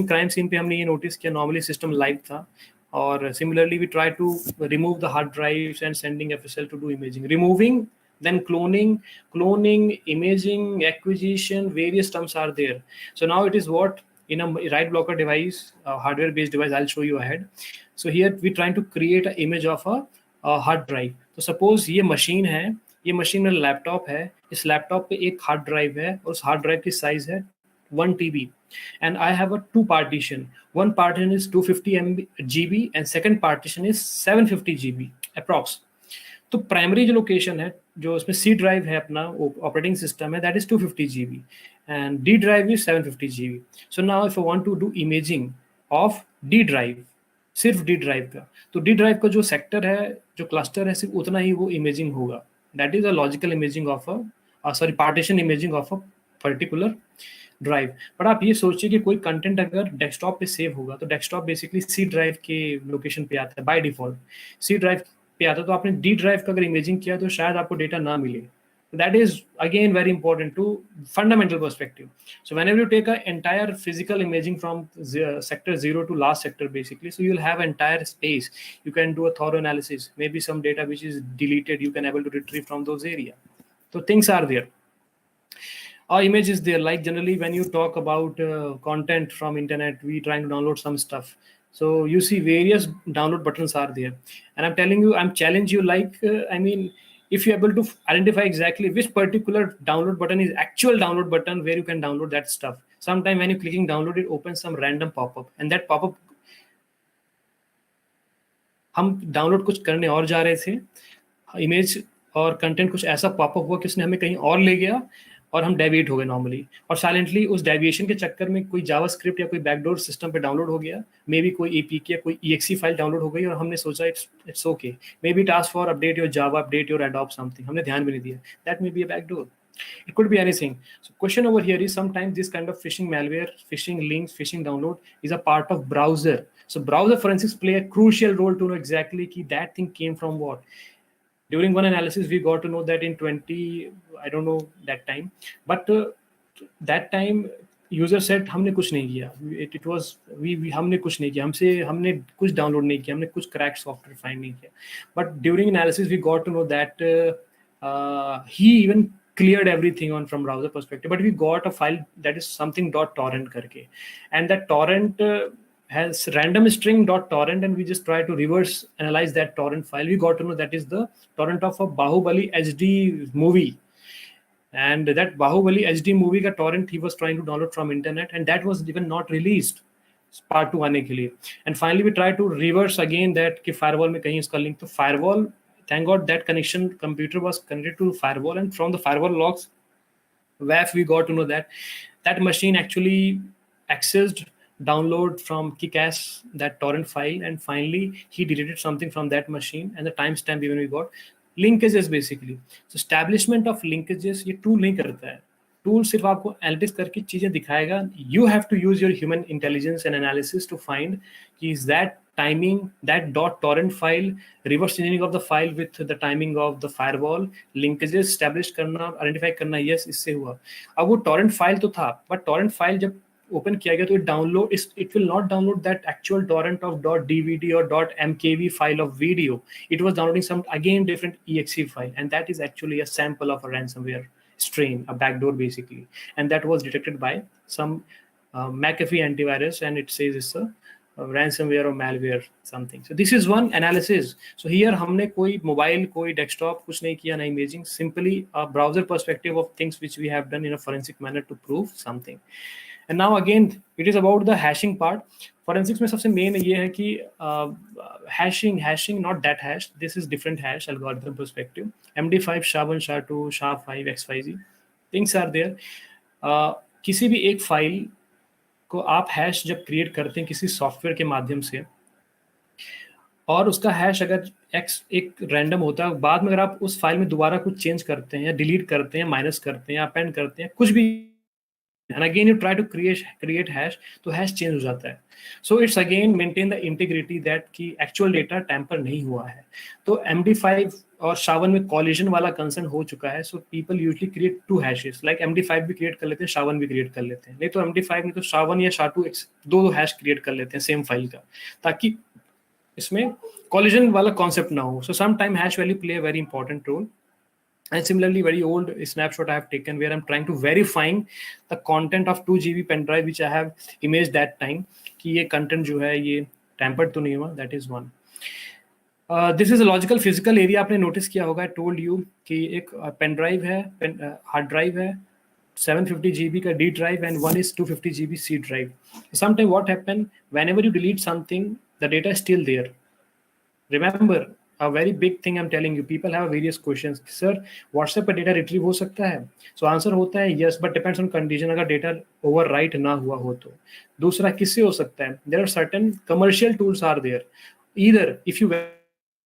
Crime scene पे हमने ये notice किया normally system live था. Or similarly, we try to remove the hard drives and sending FSL to do imaging. Removing, then cloning, imaging, acquisition, various terms are there. So now it is what in a write blocker device, hardware-based device. I'll show you ahead. So here we're trying to create an image of a hard drive. So suppose ये machine है. ये machine मेरा laptop है. इस laptop पे एक hard drive है और उस हार्ड ड्राइव की साइज है 1 TB and I have a two partition. One partition is 250 GB and second partition is 750 GB approx. तो प्राइमरी जो लोकेशन है जो उसमें C ड्राइव है अपना ऑपरेटिंग सिस्टम है, that is 250 GB and D drive is 750 GB. So now if I want to do imaging of D drive, सिर्फ D drive का, तो D ड्राइव का जो सेक्टर है, जो क्लस्टर है, सिर्फ उतना ही वो इमेजिंग होगा. That is a logical imaging of partition imaging of a particular drive. But आप ये सोचिए कि कोई कंटेंट अगर डेस्कटॉप पे सेव होगा तो डेस्कटॉप बेसिकली C ड्राइव के लोकेशन पे आता है बाय डिफॉल्ट. C ड्राइव पे आता है, तो आपने D ड्राइव का अगर इमेजिंग किया तो शायद आपको डेटा ना मिले. That is again very important to fundamental perspective. So whenever you take an entire physical imaging from sector 0 to last sector basically, so you'll have entire space. You can do a thorough analysis. Maybe some data which is deleted, you can able to retrieve from those areas. So things are there. Our image is there. Like generally when you talk about content from internet, we trying to download some stuff. So you see various download buttons are there. And I'm telling you, I'm challenge you like, if you're able to identify exactly which particular download button is actual download button where you can download that stuff. Sometimes when you're clicking download, it opens some random pop-up, and that pop-up हम download कुछ करने और जा रहे थे, image और content कुछ ऐसा पॉपअप हुआ कि उसने हमें कहीं और ले गया और हम डेविएट हो गए नॉर्मली, और साइलेंटली उस डेविएशन के चक्कर में कोई जावास्क्रिप्ट या कोई बैकडोर सिस्टम पे डाउनलोड हो गया, मे बी कोई एपीके या कोई ईएक्सी फाइल डाउनलोड हो गई और हमने सोचा it's okay, may be task for update your Java, update your adopt something, हमने ध्यान भी नहीं दिया. That may be a backdoor. It could be anything. So question over here is sometimes this kind of phishing malware, phishing links, phishing download is a part of browser. So browser forensics play a crucial role to know exactly ki that thing came from what. During one analysis, we got to know that in 20, I don't know that time, but that time user set हमने कुछ नहीं किया, it was we हमने कुछ नहीं किया, हमने कुछ डाउनलोड नहीं किया, हमने कुछ क्रैक सॉफ्टवेयर फाइंड नहीं किया, but during analysis we got to know that he even cleared everything on from browser perspective, but we got a file that is something .torrent karke, and that torrent has random string .torrent, and we just try to reverse analyze that torrent file. We got to know that is the torrent of a Bahubali HD movie, and that Bahubali HD movie का torrent he was trying to download from internet, and that was even not released part 2 आने के लिए. And finally we tried to reverse again that कि firewall में कहीं इसका link, तो firewall, thank God that connection computer was connected to firewall, and from the firewall logs WAF we got to know that that machine actually accessed download from Kickass that torrent file, and finally he deleted something from that machine, and the timestamp even we got. Linkages basically, so establishment of linkages ये tool नहीं करता है, tool सिर्फ आपको analytics करके चीजें दिखाएगा. You have to use your human intelligence and analysis to find कि is that timing, that .torrent file, reverse engineering of the file with the timing of the firewall, linkages establish करना, identify करना, yes इससे हुआ. अब वो torrent file तो था, but torrent file जब ओपन किया गया तो it will not download that actual torrent of .dvd or .mkv file of video. It was downloading some again different exe file, and that is actually a sample of a ransomware strain, a backdoor basically, and that was detected by some McAfee antivirus, and it says it's a ransomware or malware something. So this is one analysis. So here हमने कोई mobile, कोई desktop कुछ नहीं किया, ना imaging, simply a browser perspective of things which we have done in a forensic manner to prove something. And now again it is about the hashing part. Forensics में सबसे main ये है कि hashing not that hash, this is different hash algorithm perspective. MD5, SHA-1, SHA-2, SHA-5, XYZ things are there. किसी भी एक file को आप हैश जब क्रिएट करते हैं किसी सॉफ्टवेयर के माध्यम से, और उसका हैश अगर एक्स एक रैंडम होता है, बाद में अगर आप उस फाइल में दोबारा कुछ चेंज करते हैं या डिलीट करते हैं, माइनस करते हैं, अपेंड करते हैं, कुछ भी, and again you try to create hash, तो hash change हो जाता है. So it's again maintain the integrity that कि actual data tamper नहीं हुआ है. तो MD5 और SHA-1 में collision वाला concern हो चुका है. So people usually create two hashes, like MD5 भी create कर लेते हैं, SHA-1 भी create कर लेते हैं. नहीं तो MD5 नहीं तो SHA-1 या SHA-2 दो hash create कर लेते हैं same file का, ताकि इसमें collision वाला concept ना हो. So sometime hash value play a very important role. And similarly, very old snapshot I have taken where I'm trying to verifying the content of 2 GB pen drive which I have imaged that time कि ये content जो है ये tampered तो नहीं हुआ. That is one. This is a logical physical area. आपने notice किया होगा. I told you कि एक pen drive है, hard drive है, 750 GB का D drive, and one is 250 GB C drive. Sometimes what happen, whenever you delete something, the data is still there. Remember, a very big thing I'm telling you, people have various questions. Sir, WhatsApp पे data retrieve हो सकता है? So answer होता है yes, but depends on condition. अगर data overwrite ना हुआ हो तो. दूसरा किससे हो सकता है? There are certain commercial tools are there. Either if you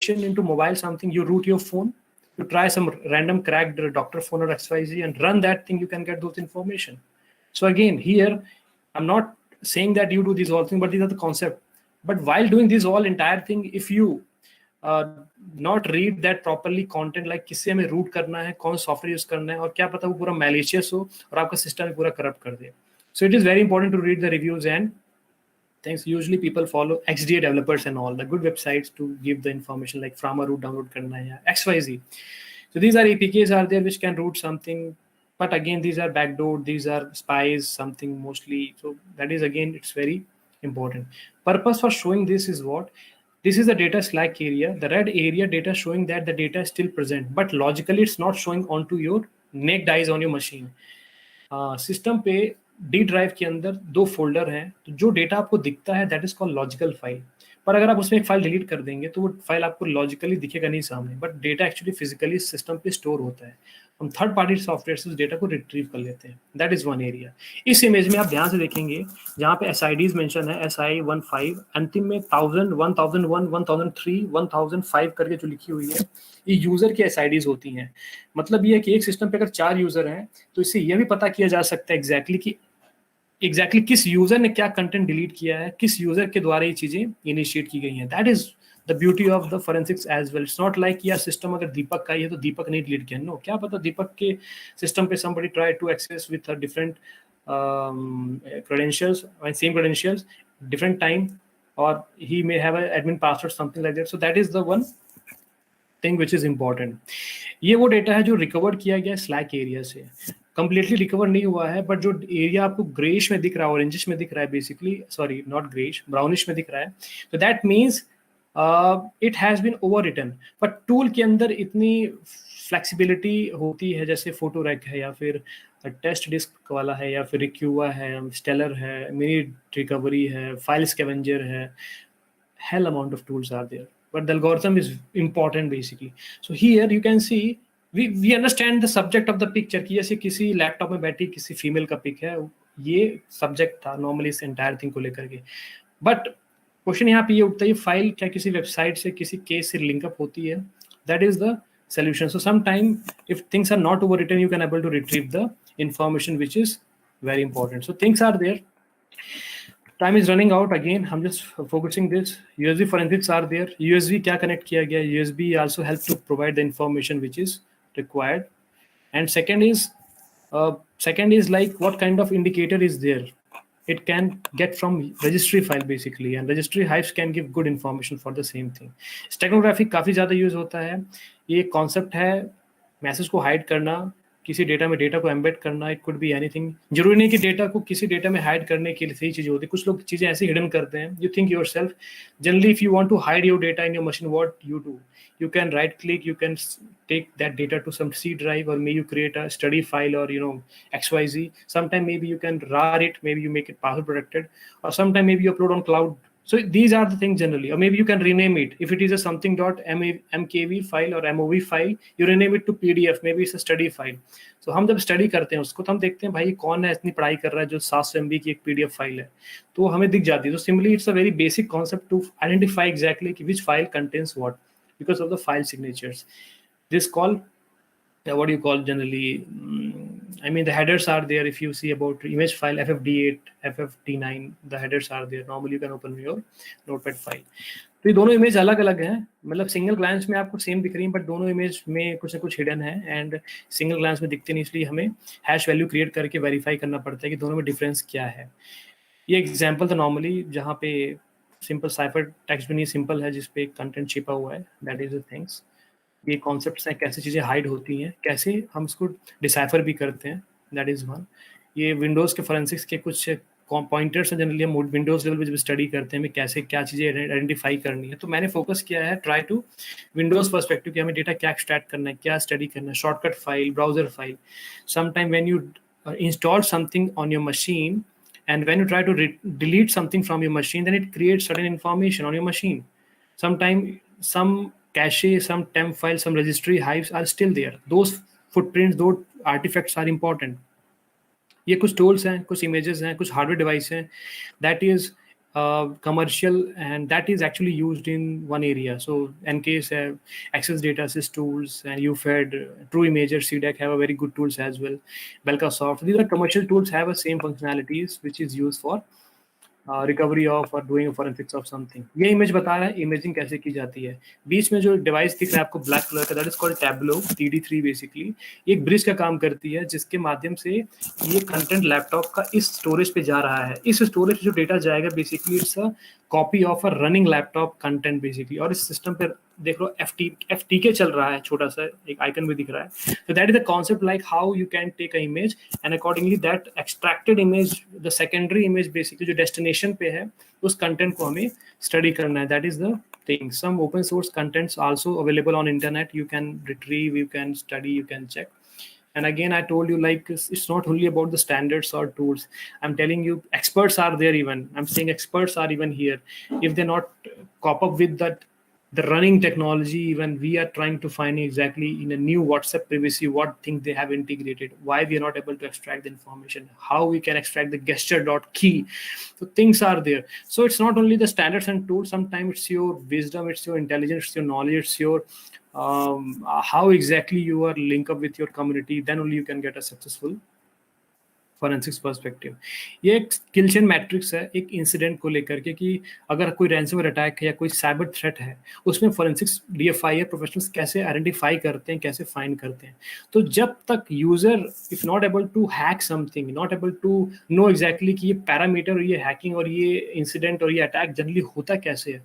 into mobile something, you root your phone, you try some random cracked doctor phone or XYZ and run that thing, you can get those information. So again, here, I'm not saying that you do these all things, but these are the concept. But while doing this all entire thing, if you not read that properly content, like किससे हमें root करना है, कौन software use करना है, और क्या पता वो पूरा malicious हो और आपका सिस्टम पूरा करप्ट कर दे. So it is very important to read the reviews and things. Usually people follow XDA developers and all the good websites to give the information, like from a root download करना है या XYZ. So these are APKs are there which can root something, but again these are backdoor, these are spies, something mostly. So that is again it's very important. Purpose for showing this is what? This is the data slack area. The red area data showing that the data is still present, but logically it's not showing onto your naked eyes on your machine. System पे D drive के अंदर 2 folder हैं, तो जो data आपको दिखता है that is called logical file. पर अगर आप उसमें एक फाइल डिलीट कर देंगे तो वो फाइल आपको लॉजिकली दिखेगा नहीं सामने, but data actually physically system पे स्टोर होता है. हम थर्ड पार्टी सॉफ्टवेयर से उस डेटा को रिट्रीव कर लेते हैं. That is one area. इस इमेज में आप ध्यान से देखेंगे जहाँ पे SIDs मेंशन है, SI15, अंतिम में 1000, 1001, 1003, 1005 करके जो लिखी हुई है, ये यूजर की SIDs होती हैं. मतलब ये है कि एक सिस्टम पे अगर 4 यूजर हैं तो इससे यह भी पता किया जा सकता है एग्जैक्टली किस यूजर ने क्या कंटेंट डिलीट किया है, किस यूजर के द्वारा ये चीजें इनिशिएट की गई हैं. That is the beauty of the forensics as well. It's not like यार सिस्टम अगर दीपक का ही है तो दीपक ने डिलीट किया. नो, क्या पता दीपक के सिस्टम पे somebody try to access with a different credentials, same credentials, different time, or he may have an admin password, something like that. So that is the one thing which is important. ये वो data है जो recover किया गया slack area से, completely recover नहीं हुआ है, बट जो एरिया आपको ग्रेश में दिख रहा है, ऑरेंजिश में दिख रहा है, basically sorry not greyish, brownish में दिख रहा है, तो that means it has been overwritten. But tool के अंदर इतनी फ्लेक्सिबिलिटी होती है, जैसे फोटो रैक है, या फिर टेस्ट डिस्क वाला है, या फिर रिक्यूआ है, स्टेलर है, मिनी रिकवरी है, फाइल स्कैवेंजर है, hell amount of tools are there, but the algorithm is important basically. So here you can see we understand the subject of the picture कि जैसे किसी लैपटॉप में बैठी किसी फीमेल का पिक है, ये सब्जेक्ट था नॉर्मली इस एंटायर थिंग को लेकर के. बट क्वेश्चन यहाँ पे ये उठता है, फाइल क्या किसी वेबसाइट से किसी केस से लिंकअप होती है? That is the solution. So sometime if things are not overwritten, you can able to retrieve the information, which is very important. So things are there. Time is running out again. I'm just focusing this. USB forensics are there. USB क्या connect किया गया? USB also help to provide the information which is required. And second is like what kind of indicator is there? It can get from registry file basically, and registry hives can give good information for the same thing. Steganography काफी ज़्यादा use होता है. ये एक concept है, message को hide करना, किसी डेटा में डेटा को एम्बेड करना. It could be anything. जरूरी नहीं कि डेटा को किसी डेटा में हाइड करने के लिए सही चीज़ होती है. कुछ लोग चीज़ें ऐसी हिडन करते हैं. You think yourself. Generally if you want to hide your data in your machine, what you do, you can right click, you can take that data to some C drive, or maybe you create a study file, or XYZ. Sometime maybe you can rar it, maybe you make it password protected, or sometime maybe you upload on cloud. So these are the things generally. Or maybe you can rename it. If it is a something .mkv file or mov file, you rename it to PDF. Maybe it's a study file. So हम जब study करते हैं उसको, तो हम देखते हैं भाई कौन है इतनी पढ़ाई कर रहा है जो 700 MB की एक PDF फाइल है, तो हमें दिख जाती है. तो similarly it's a very basic concept to identify exactly कि which file contains what, because of the file signatures. This call, what do you call generally, I mean the headers are there. If you see about image file ffd8, ffd9, the headers are there. Normally you can open your notepad file. तो ये दोनों image अलग अलग हैं, मतलब single glance में आपको same दिख रही है, बट दोनों इमेज में कुछ ना कुछ हिडन है, एंड सिंगल ग्लांस में दिखते नहीं, इसलिए हमें हैश वैल्यू क्रिएट करके वेरीफाई करना पड़ता है कि दोनों में डिफरेंस क्या है. ये एग्जाम्पल था नॉर्मली जहाँ पे सिंपल साइफर टेक्स्ट भी नहीं सिंपल है, जिसपे कंटेंट छिपा हुआ है. That is the things. ये कॉन्सेप्ट्स हैं, कैसे चीज़ें हाइड होती हैं, कैसे हम उसको डिसाइफर भी करते हैं. That is one. ये विंडोज़ के फोरेंसिक्स के कुछ पॉइंटर्स हैं. जनरली हम विंडोज़ लेवल पे जब स्टडी करते हैं, हमें कैसे क्या चीज़ें आइडेंटिफाई करनी है. तो मैंने फोकस किया है ट्राई टू विंडोज़ पर्सपेक्टिव कि हमें डेटा क्या एक्सट्रैक्ट करना है, क्या स्टडी करना है. Shortcut file, browser file. Sometime when you install something on your machine, and when you try to delete something from your machine, then it creates certain information on your machine. Sometimes some cache, some temp files, some registry hives are still there. Those footprints, those artifacts are important. ये कुछ tools हैं, कुछ images हैं, कुछ hardware device हैं. That is commercial, and that is actually used in one area. So NKS have access data sys tools, and UFED, True Imager, CDEC have a very good tools as well. Belkasoft, these are commercial tools, have the same functionalities which is used for recovery of और doing forensics of something. ये image बता रहा है imaging कैसे की जाती है. बीच में जो डिवाइस दिख रहा है आपको ब्लैक कलर का, that is called tableau TD3 basically. ये एक ब्रिज का काम करती है, जिसके माध्यम से ये कंटेंट लैपटॉप का इस स्टोरेज पे जा रहा है. इस स्टोरेज पे जो डेटा जाएगा basically it's a copy of a running laptop content basically. और इस सिस्टम पे देख लो FTK चल रहा है, छोटा सा एक आइकन भी दिख रहा है. So that is the concept, like how you can take an image and accordingly that extracted image, the secondary image basically जो destination पे है, उस content को हमें study करना है. That is the thing. Some open source contents also available on internet. You can retrieve, you can study, you can check. And again, I told you, like, it's not only about the standards or tools. I'm telling you, experts are there even. I'm saying experts are even here. If they're not cop up with that, the running technology, even we are trying to find exactly in a new WhatsApp privacy, what things they have integrated, why we are not able to extract the information, how we can extract the gesture.key. So things are there. So it's not only the standards and tools. Sometimes it's your wisdom, it's your intelligence, it's your knowledge, it's your how exactly you are linked up with your community. Then only you can get a successful forensics perspective. ये एक skill chain matrix है एक incident को लेकर के कि अगर कोई रैंसमवेयर अटैक है या कोई साइबर थ्रेट है, उसमें फॉरेंसिक्स डीएफआई या प्रोफेशनल्स कैसे आइडेंटिफाई करते हैं, कैसे फाइंड करते हैं। तो जब तक user if not able to hack something, not able to know exactly कि ये पैरामीटर और ये हैकिंग और ये इंसिडेंट और ये अटैक जनरली होता कैसे है,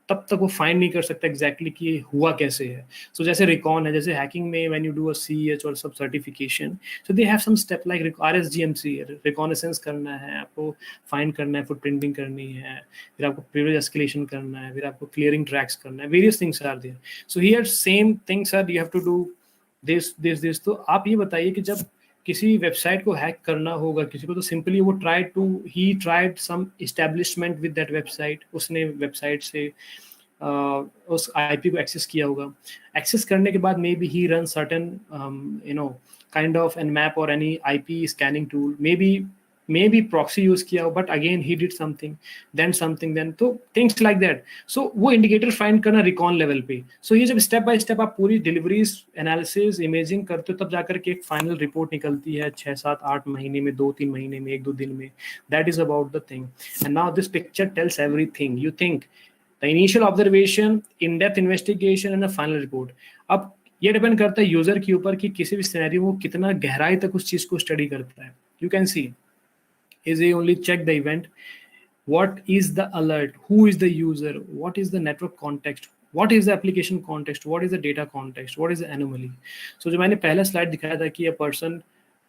तब तक वो फाइंड नहीं कर सकता एग्जैक्टली कि ये हुआ कैसे है। सो जैसे रिकॉन है, जैसे हैकिंग में when you do a CH और सब certification, so they have some step like RSGMC, reconnaissance करना है आपको, फाइंड करना है, फुटप्रिंटिंग करनी है, फिर आपको प्रिविलेज एस्केलेशन करना है, फिर आपको क्लियरिंग ट्रैक्स करना है, various things are there. So here same things are, you have to do this. तो आप ये बताइए कि जब किसी वेबसाइट को हैक करना होगा किसी को, तो सिंपली वो tried some establishment with that website, उसने वेबसाइट से उस आईपी को एक्सेस किया होगा। एक्सेस करने के बाद may be he run certain kind of Nmap और any IP scanning tool, may be proxy use किया हो, but again he did something then, तो थिंग्स लाइक दैट। सो वो इंडिकेटर फाइंड करना रिकॉन लेवल पे। So ये जब step by step आप पूरी डिलीवरीज एनालिसिस इमेजिंग करते हो, तब जाकर के एक फाइनल रिपोर्ट निकलती है 6, 7, 8 महीने में, 2-3 महीने में, 1-2 दिन में। That is about the thing. And now this picture tells everything. You think the initial observation, in-depth investigation and a final report. अब ये डिपेंड करता है यूजर के ऊपर कि किसी भी सिनेरियो में वो कितना गहराई तक उस चीज को स्टडी करता है। You can C, is he only check the event, what is the alert, who is the user, what is the network context, what is the application context, what is the data context, what is the anomaly. So जो मैंने पहला slide दिखाया था कि a person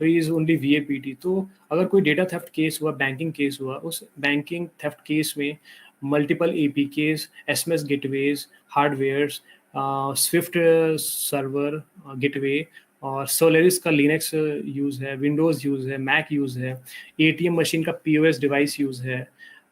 who is only VAPT, तो अगर कोई data theft case हुआ, बैंकिंग केस हुआ, उस बैंकिंग थेफ्ट केस में multiple APKs, SMS gateways, hardwares, Swift server gateway, और सोलेरिस का लिनक्स यूज़ है, विंडोज़ यूज़ है, मैक यूज़ है, ATM मशीन का POS डिवाइस यूज़ है,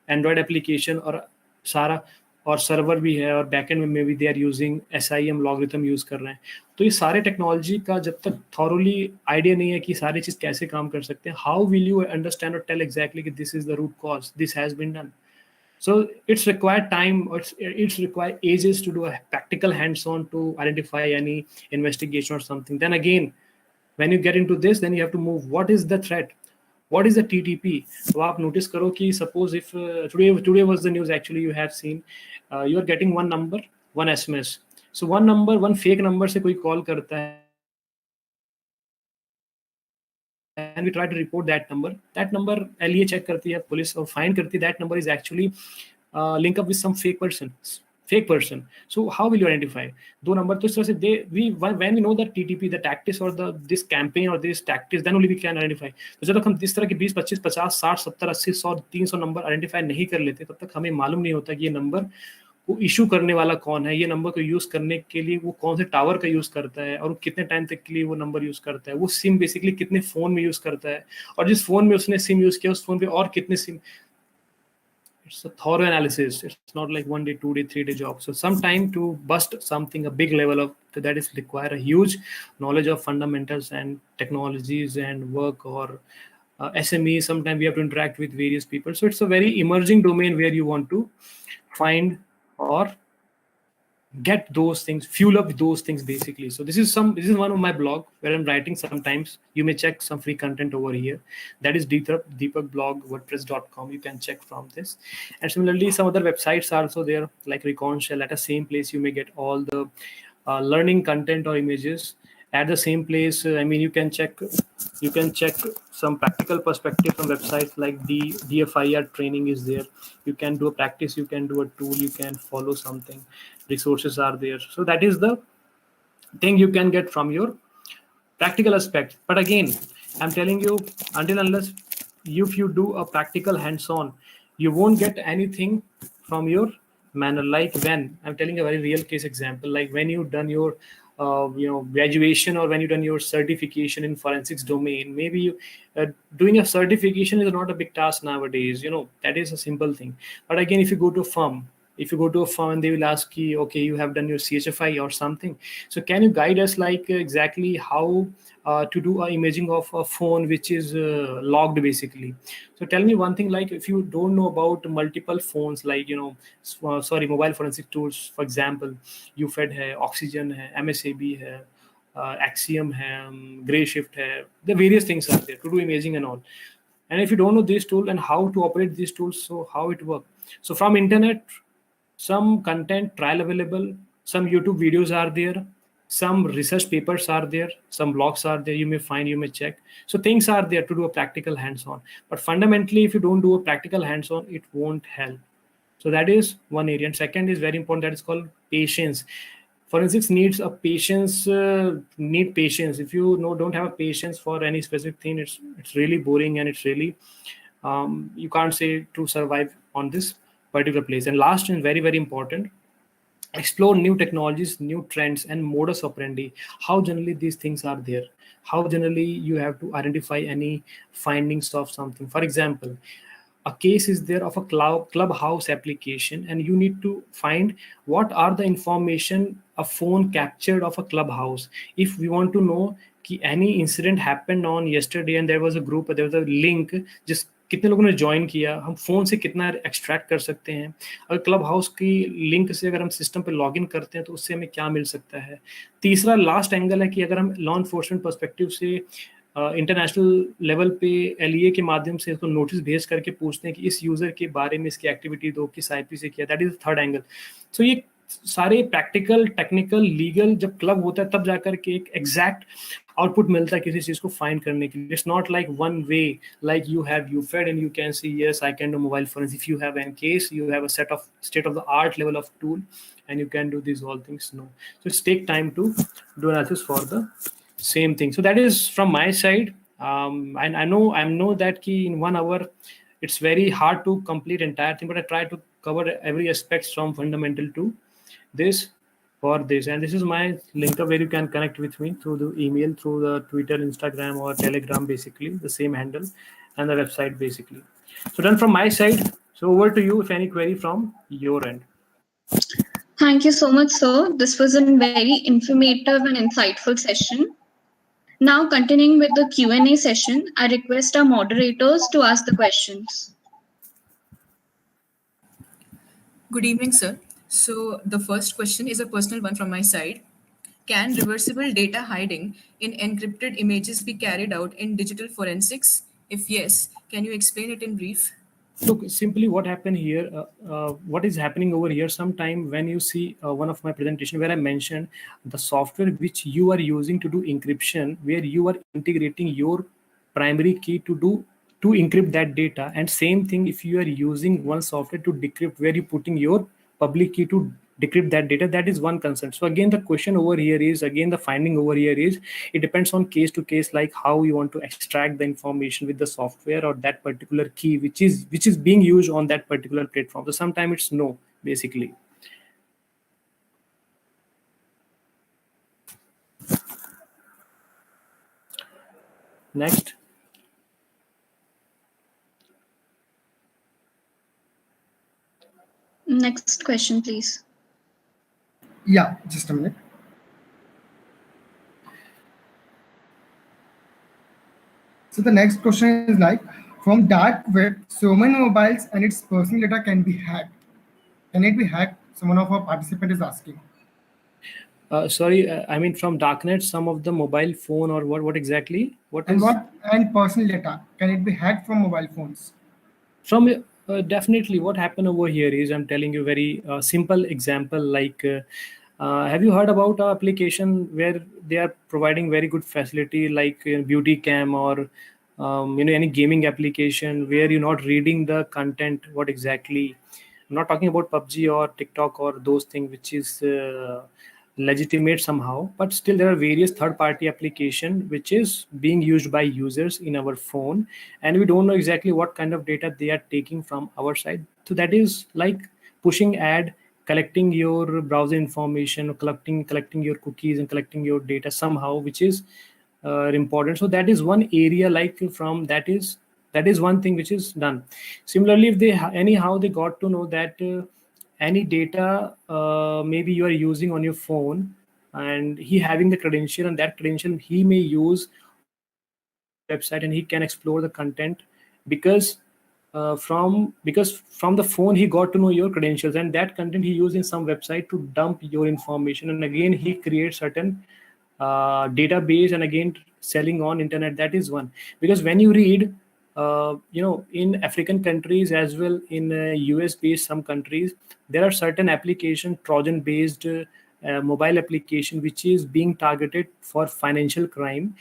एंड्रॉयड एप्लीकेशन और सारा, और सर्वर भी है, और बैकएंड में भी they are using SIM logarithm use कर रहे हैं। तो ये सारे टेक्नोलॉजी का जब तक थॉरोली आइडिया नहीं है कि सारी चीज़ कैसे काम कर सकते हैं, हाउ विल यू अंडरस्टैंड और टेल एग्जैक्टली कि this is the root cause, this has been done. So it's required time, or it's required ages to do a practical hands-on to identify any investigation or something. Then again, when you get into this, then you have to move. What is the threat? What is the TTP? So आप notice करो कि suppose if today was the news actually you have seen, you are getting one number, one SMS. So one fake number से कोई call करता है, and we try to report that number LA check करती है police और find करती है, that number is actually link up with some fake person. So how will you identify दो नंबर? तो इस तरह से when we know the TTP, the tactics or this campaign or this tactics, then only we can identify. तो जब तक हम इस तरह के 20, 25, 50, 60, 70, 80, 100, 300 नंबर आइडेंटिफाई नहीं कर लेते, तब तक हमें मालूम नहीं होता कि ये नंबर को इशू करने वाला कौन है, ये नंबर को यूज करने के लिए वो कौन से टावर का यूज करता है, और कितने टाइम तक के लिए वो नंबर यूज करता है, वो सिम बेसिकली कितने फोन में यूज करता है, और जिस फोन में उसने सिम यूज किया उस फोन पे और कितने SIM. It's a thorough analysis. It's not like 1 day, 2 day, 3 day job. So some time to bust something, a big level of that is require a huge knowledge of fundamentals and technologies and work, or SME. Sometimes we have to interact with various people. So it's a very emerging domain where you want to find or get those things, fuel up those things basically. So this is one of my blog where I'm writing sometimes. You may check some free content over here. That is Deepak blog, wordpress.com. You can check from this. And similarly, some other websites are also there, like Recon Shell. At the same place, you may get all the learning content or images. At the same place, you can check some practical perspective from websites like DFIR training is there. You can do a practice, you can do a tool, you can follow something. Resources are there. So that is the thing you can get from your practical aspect. But again, I'm telling you, until unless if you do a practical hands-on, you won't get anything from your manner. Like when I'm telling a very real case example, like when you've done your graduation, or when you've done your certification in forensics domain, maybe you, doing a certification is not a big task nowadays. That is a simple thing. But again, if you go to a firm and they will ask you, okay, you have done your CHFI or something, so can you guide us like exactly how to do a imaging of a phone which is logged basically? So tell me one thing, like if you don't know about multiple phones, like mobile forensic tools, for example, UFED hai, Oxygen hai, MSAB hai, Axiom hai, Gray Shift hai. The various things are there to do imaging and all. And if you don't know this tool and how to operate these tools, so how it works. So from internet, some content trial available, some YouTube videos are there, some research papers are there, some blogs are there, you may find, you may check. So things are there to do a practical hands-on. But fundamentally, if you don't do a practical hands-on, it won't help. So that is one area. And second is very important, that is called patience. Forensics needs a patience, need patience. If you don't have a patience for any specific thing, it's really boring, and it's really you can't say to survive on this particular place. And last and very, very important, explore new technologies, new trends, and modus operandi. How generally these things are there, how generally you have to identify any findings of something. For example, a case is there of a clubhouse application, and you need to find what are the information a phone captured of a clubhouse. If we want to know कि any incident happened on yesterday and there was a group, there was a link, जिस कितने लोगों ने join किया, हम phone से कितना extract कर सकते हैं. अगर क्लब हाउस की लिंक से अगर हम सिस्टम पे लॉगिन करते हैं तो उससे हमें क्या मिल सकता है. तीसरा लास्ट एंगल है कि अगर हम लॉ एनफोर्समेंट पर्सपेक्टिव से इंटरनेशनल लेवल पे एलईए के माध्यम से इसको नोटिस भेज करके पूछते हैं कि इस यूजर के बारे में इसकी एक्टिविटी दो, किस आईपी से किया. That is third angle. So ये सारे प्रैक्टिकल, टेक्निकल, लीगल जब क्लब होता है तब जाकर के एक एग्जैक्ट आउटपुट मिलता है किसी चीज को फाइंड करने के लिए. It's not like one way, like you have you fed and you can see yes I can do mobile forensic. If you have an case, you have a set of state of the art level of tool and you can do these all things. No, so it's take time to do analysis for the same thing. So that is from my side. And I know that key in 1 hour it's very hard to complete entire thing, but I try to cover every aspect from fundamental to this for this. And this is my link up where you can connect with me through the email, through the Twitter, Instagram, or Telegram, basically the same handle, and the website basically. So done from my side. So over to you if any query from your end. Thank you so much, sir. This was a very informative and insightful session. Now, continuing with the Q&A session, I request our moderators to ask the questions. Good evening, sir. So the first question is a personal one from my side. Can reversible data hiding in encrypted images be carried out in digital forensics? If yes, can you explain it in brief? Look, simply what happened here, what is happening over here, sometime when you see one of my presentation where I mentioned the software which you are using to do encryption, where you are integrating your primary key to encrypt that data, and same thing if you are using one software to decrypt, where you putting your public key to decrypt that data, that is one concern. So again, the question over here is, again the finding over here is, it depends on case to case, like how you want to extract the information with the software or that particular key which is being used on that particular platform. So sometimes it's no, basically. Next. Next question, please. Yeah, just a minute. So the next question is like, from dark web, so many mobiles and its personal data can be hacked. Can it be hacked? Someone of our participant is asking. Sorry, I mean from darknet, some of the mobile phone or what exactly? And personal data, can it be hacked from mobile phones? From definitely, what happened over here is, I'm telling you very simple example. Like, have you heard about an application where they are providing very good facility, like Beauty Cam or any gaming application where you're not reading the content? What exactly? I'm not talking about PUBG or TikTok or those things, which is legitimate somehow, but still there are various third-party application which is being used by users in our phone, and we don't know exactly what kind of data they are taking from our side. So that is like pushing ad, collecting your browser information, collecting your cookies and collecting your data somehow, which is important. So that is one area, like from that is one thing which is done. Similarly, if they anyhow they got to know that any data maybe you are using on your phone, and he having the credential, and that credential he may use website, and he can explore the content because from the phone he got to know your credentials, and that content he used in some website to dump your information, and again he creates certain database and again selling on internet. That is one. Because when you read, in African countries as well, in US based some countries, there are certain application, Trojan based mobile application which is being targeted for financial crime.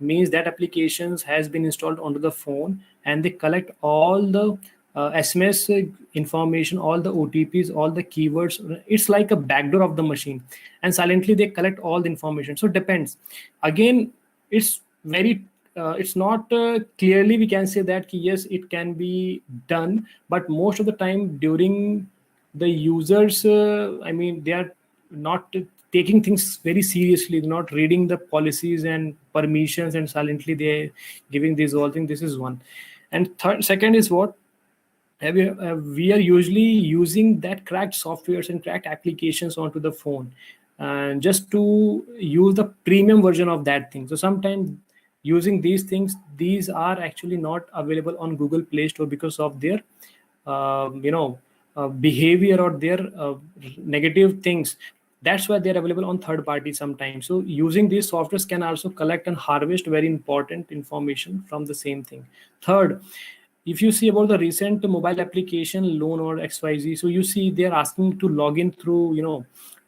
Means that applications has been installed onto the phone and they collect all the SMS information, all the OTPs, all the keywords. It's like a backdoor of the machine, and silently they collect all the information. So depends. Again, it's very. It's not clearly we can say that yes, it can be done, but most of the time during the users, they are not taking things very seriously. They're not reading the policies and permissions, and silently they're giving these all things. This is one. And second is what we are usually using that cracked softwares and cracked applications onto the phone, and just to use the premium version of that thing. So sometimes using these things, these are actually not available on Google Play Store because of their behavior or their negative things. That's why they're available on third party sometimes. So using these softwares can also collect and harvest very important information from the same thing. Third, if you see about the recent mobile application loan or XYZ, so you see they're asking to log in through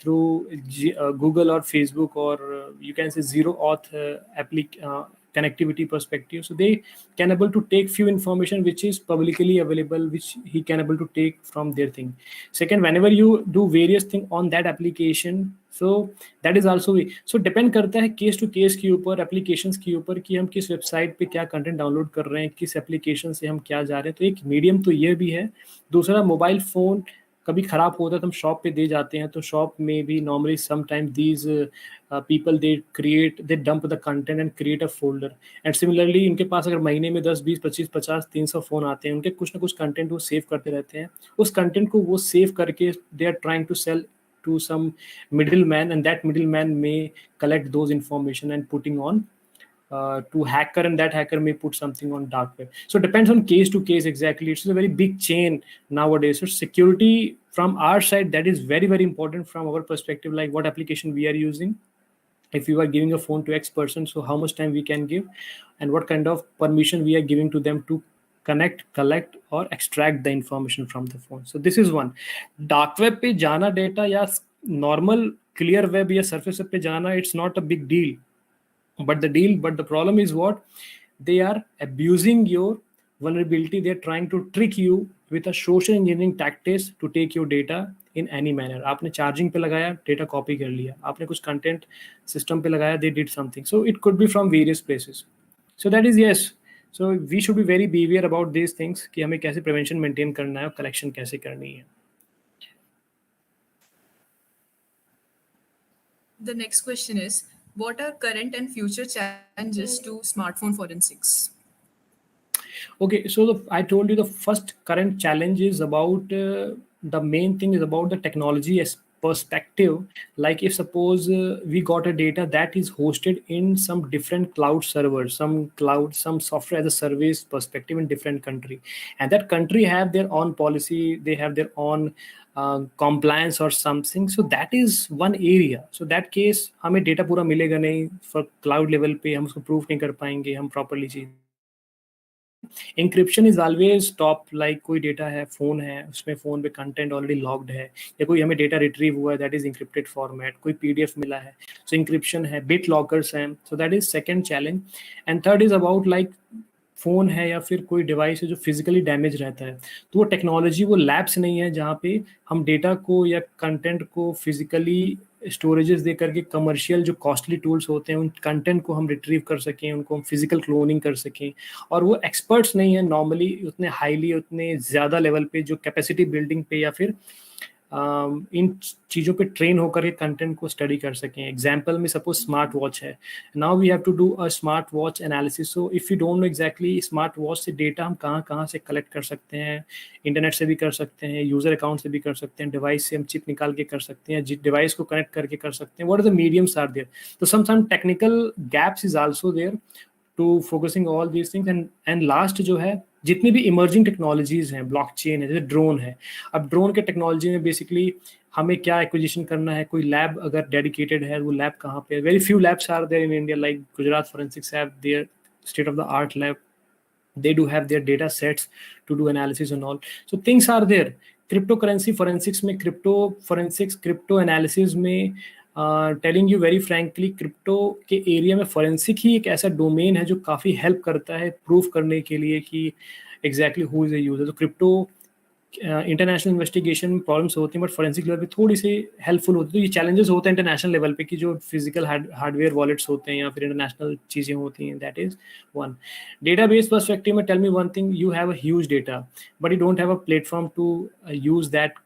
Google or Facebook, or you can say zero auth connectivity perspective. So they can able to take few information which is publicly available, which he can able to take from their thing. Second, whenever you do various thing on that application, so that is also so depend करता है case to case के ऊपर, applications के ऊपर, कि हम किस website पे क्या कंटेंट डाउनलोड कर रहे हैं, किस एप्लीकेशन से हम क्या जा रहे हैं. तो एक मीडियम तो ये भी है. दूसरा, मोबाइल फोन कभी खराब होता है तो हम शॉप पे दे जाते हैं, तो शॉप में भी normally sometime these people they dump the content and create a folder. And similarly इनके पास अगर महीने में 10, 20, 25, 50, 300 फोन आते हैं, उनके कुछ ना कुछ कंटेंट वो सेव करते रहते हैं. उस कंटेंट को वो सेव करके they are trying to sell to some middleman, and that middleman may collect those information and putting on to hacker, and that hacker may put something on dark web. So it depends on case to case. Exactly, it's a very big chain nowadays. So security from our side, that is very, very important from our perspective, like what application we are using. If you are giving a phone to X person, so how much time we can give, and what kind of permission we are giving to them to connect, collect or extract the information from the phone. So this is one. Dark web पे जाना data या normal clear web या surface web पे जाना, it's not a big deal. But the problem is what? They are abusing your vulnerability. They're trying to trick you with a social engineering tactics to take your data in any manner. आपने charging पे लगाया, data copy कर लिया. आपने कुछ content system पे लगाया, they did something. So it could be from various places. So that is yes. So we should be very beware about these things कि हमें कैसे prevention maintain करना है और collection कैसे करनी है. The next question is, what are current and future challenges to smartphone forensics? Okay, so I told you the first current challenge is about the main thing is about the technology as perspective. Like if suppose we got a data that is hosted in some different cloud servers, some software as a service perspective in different country, and that country have their own policy, they have their own compliance or something. So that is one area. So that case हमें data पूरा मिलेगा नहीं, for cloud level पे हम उसको proof नहीं कर पाएंगे हम properly चीज. Encryption is always top. Like कोई डेटा है, फोन है, उसमें फोन पे कंटेंट ऑलरेडी लॉग्ड है, या कोई हमें डेटा रिट्रीव हुआ है, दैट इज इंक्रिप्टेड फॉर्मेट, कोई पीडीएफ मिला है, सो इंक्रिप्शन है, बिट लॉकर्स हैं. So that is second challenge. And third is about like phone है या फिर कोई डिवाइस है जो फिजिकली डैमेज रहता है, तो वो टेक्नोलॉजी वो लैब्स नहीं है जहाँ पे हम डेटा को या कंटेंट को फिजिकली स्टोरेजेस दे करके कमर्शियल जो कॉस्टली टूल्स होते हैं उन कंटेंट को हम रिट्रीव कर सकें, उनको हम फिजिकल क्लोनिंग कर सकें. और वो एक्सपर्ट्स नहीं है नॉर्मली उतने हाईली, उतने ज़्यादा लेवल पे जो कैपेसिटी बिल्डिंग पे या फिर इन चीज़ों पे ट्रेन होकर के कंटेंट को स्टडी कर सकें. एग्जाम्पल में सपोज स्मार्ट वॉच है, now we have to do a smart watch analysis. So if you don't know exactly smart watch से डेटा हम कहाँ से कलेक्ट कर सकते हैं, इंटरनेट से भी कर सकते हैं, यूज़र अकाउंट से भी कर सकते हैं, डिवाइस से हम चिप निकाल के कर सकते हैं, डिवाइस को कनेक्ट करके कर सकते हैं. What are the mediums are there. तो some technical gaps is also there to focusing all these things. And last जो है, जितनी भी इमर्जिंग टेक्नोलॉजीज हैं, ब्लॉकचेन है, जैसे ड्रोन है. अब ड्रोन के टेक्नोलॉजी में बेसिकली हमें क्या एक्विजिशन करना है, कोई लैब अगर डेडिकेटेड है, वो लैब कहाँ पे है. Very few labs are there in India, like Gujarat forensics have there state of the art lab. They do have their data sets to do analysis and all. So things are there. Cryptocurrency forensics में, crypto forensics, crypto analysis में, telling you very frankly, crypto के area में forensic ही एक ऐसा domain है जो काफ़ी help करता है प्रूफ करने के लिए कि exactly who is a user. तो क्रिप्टो इंटरनेशनल इन्वेस्टिगेशन में प्रॉब्लम्स होती हैं, बट फोरेंसिक लेवल पे थोड़ी सी हेल्पफुल होती है. तो ये चैलेंजेस होते हैं इंटरनेशनल लेवल पे कि जो फिजिकल हार्डवेयर वॉलेट्स होते हैं या फिर इंटरनेशनल चीज़ें होती हैं. That is one. Database perspective में, tell me one thing, you have a huge data but you don't have a platform to use that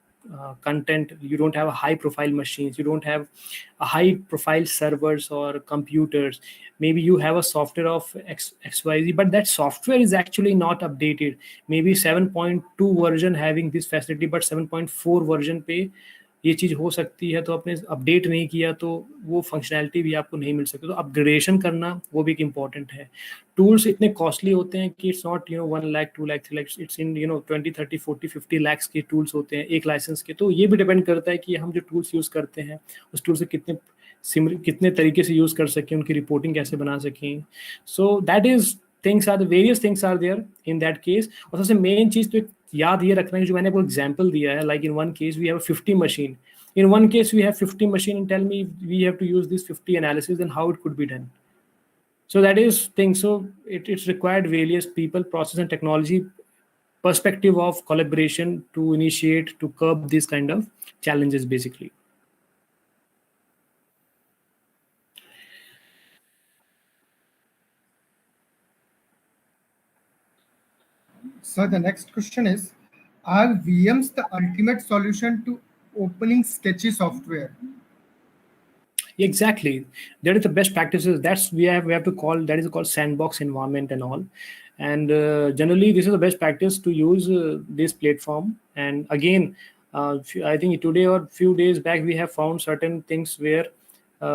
content. You don't have a high profile machines, you don't have a high profile servers or computers. Maybe you have a software of xyz, but that software is actually not updated. Maybe 7.2 version having this facility, but 7.4 version पे ये चीज़ हो सकती है, तो आपने update नहीं किया तो वो फंक्शनैलिटी भी आपको नहीं मिल सकती. तो अपग्रेडेशन करना वो भी एक इम्पॉर्टेंट है. टूल्स इतने कॉस्टली होते हैं कि it's not 1 lakh 2 lakh 3 lakh, it's in 20 30 40 50 lakh के टूल्स होते हैं एक लाइसेंस के. तो ये भी डिपेंड करता है कि हम जो टूल्स यूज़ करते हैं उस टूल से कितने तरीके से यूज़ कर सकें, उनकी रिपोर्टिंग कैसे बना सकें. So that is various things are there in that case. और सबसे मेन चीज़ तो याद ये रखना है, जो मैंने आपको एग्जाम्पल दिया है, like in one case we have 50 machine, in one case we have 50 machine, and tell me we have to use this 50 analysis and how it could be done. So that is thing. So it's required various people, process and technology perspective of collaboration to initiate, to curb these kind of challenges basically. So the next question is, are VMs the ultimate solution to opening sketchy software? Exactly, that is the best practices. That's we have to call, that is called sandbox environment and all. And generally this is the best practice to use this platform. And again, I think today or few days back we have found certain things where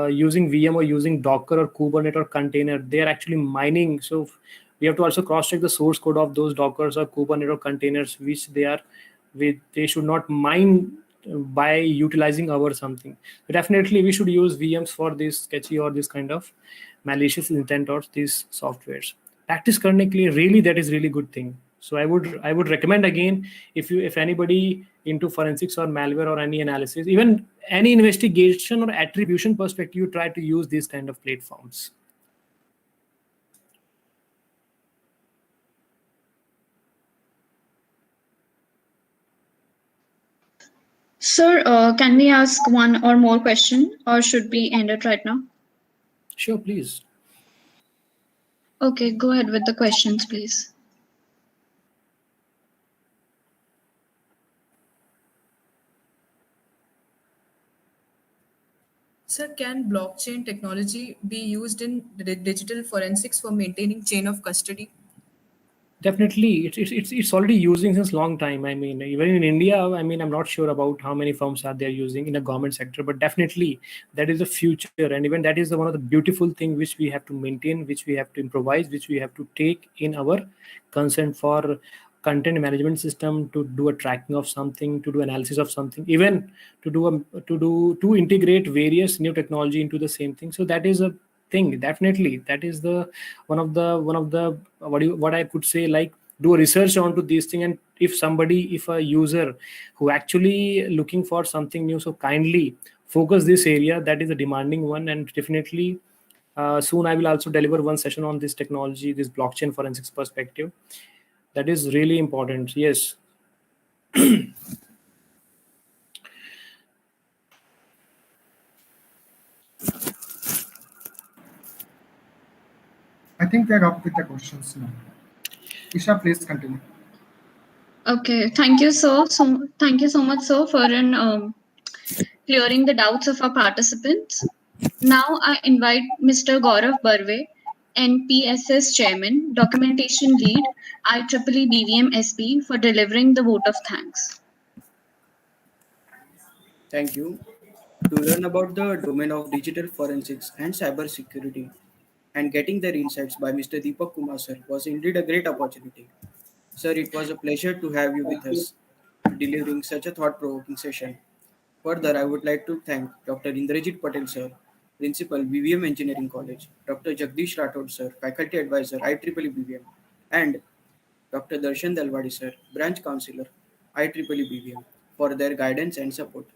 using VM or using Docker or Kubernetes or container, they are actually mining. So we have to also cross check the source code of those Dockers or Kubernetes or containers, which they should not mine by utilizing our something. So definitely we should use VMs for this sketchy or this kind of malicious intent or these softwares. Practice करने के लिए really, that is really good thing. So I would recommend again, if anybody into forensics or malware or any analysis, even any investigation or attribution perspective, you try to use these kind of platforms. Sir, can we ask one or more question, or should we end it right now? Sure, please. Okay, go ahead with the questions, please. Sir, can blockchain technology be used in digital forensics for maintaining chain of custody? Definitely, it's already using since long time. I mean, even in India, I mean, I'm not sure about how many firms are there using in the government sector, but definitely that is the future, and even that is one of the beautiful thing which we have to maintain, which we have to improvise, which we have to take in our consent for content management system, to do a tracking of something, to do analysis of something, even to integrate various new technology into the same thing. So that is a thing. Definitely that is the one of the what I could say, like, do a research onto these thing. And if a user who actually looking for something new, so kindly focus this area, that is a demanding one. And definitely soon I will also deliver one session on this technology, this blockchain forensics perspective. That is really important. Yes. I think we are up with the questions now. Isha, please continue. Okay, thank you so much, sir, for clearing the doubts of our participants. Now I invite Mr. Gaurav Barve, NPSS Chairman, Documentation Lead, IEEE BVM SP, for delivering the vote of thanks. Thank you. To learn about the domain of digital forensics and cybersecurity and getting their insights by Mr. Deepak Kumar sir was indeed a great opportunity. Sir, it was a pleasure to have you with us, delivering such a thought-provoking session. Further, I would like to thank Dr. Indrajit Patel sir, Principal BVM Engineering College, Dr. Jagdish Rathod sir, Faculty Advisor IEEE BVM, and Dr. Darshan Dalwadi sir, Branch Counselor IEEE BVM, for their guidance and support.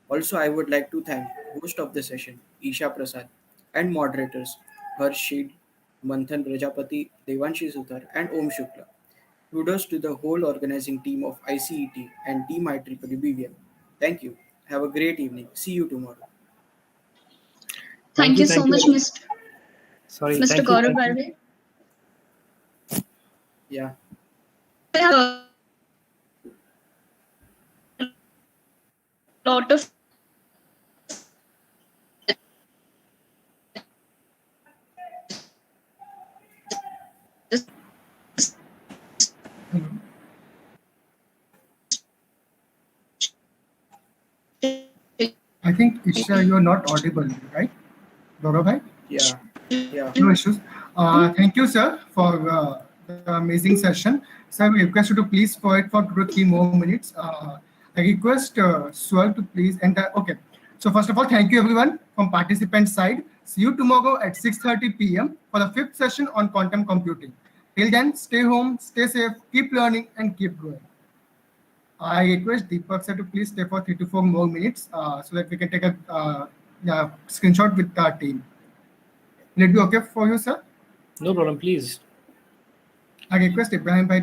Also, I would like to thank host of the session, Isha Prasad, and moderators, Harsh Sheed, Manthan Prajapati, Devanshi Suthar, and Om Shukla. Kudos to the whole organizing team of ICET and Team IEEE BVM. Thank you. Have a great evening. See you tomorrow. Thank you so much, very- Mr. Sorry, Mr. thank you. Gaurav Thank you. Barve. Yeah. I have a lot of I think Isha, you are not audible, right? Gaurav bhai? Yeah. Yeah. No issues. Thank you, sir, for the amazing session. Sir, we request you to please for it for 2 to 3 more minutes. I request Swar to please enter. Okay. So first of all, thank you everyone from participant side. See you tomorrow at 6:30 p.m. for the 5th session on quantum computing. Till then, stay home, stay safe, keep learning, and keep growing. I request Deepak sir to please stay for 3 to 4 more minutes so that we can take a screenshot with our team. Will it be okay for you, sir? No problem, please. I request Ibrahim bhai to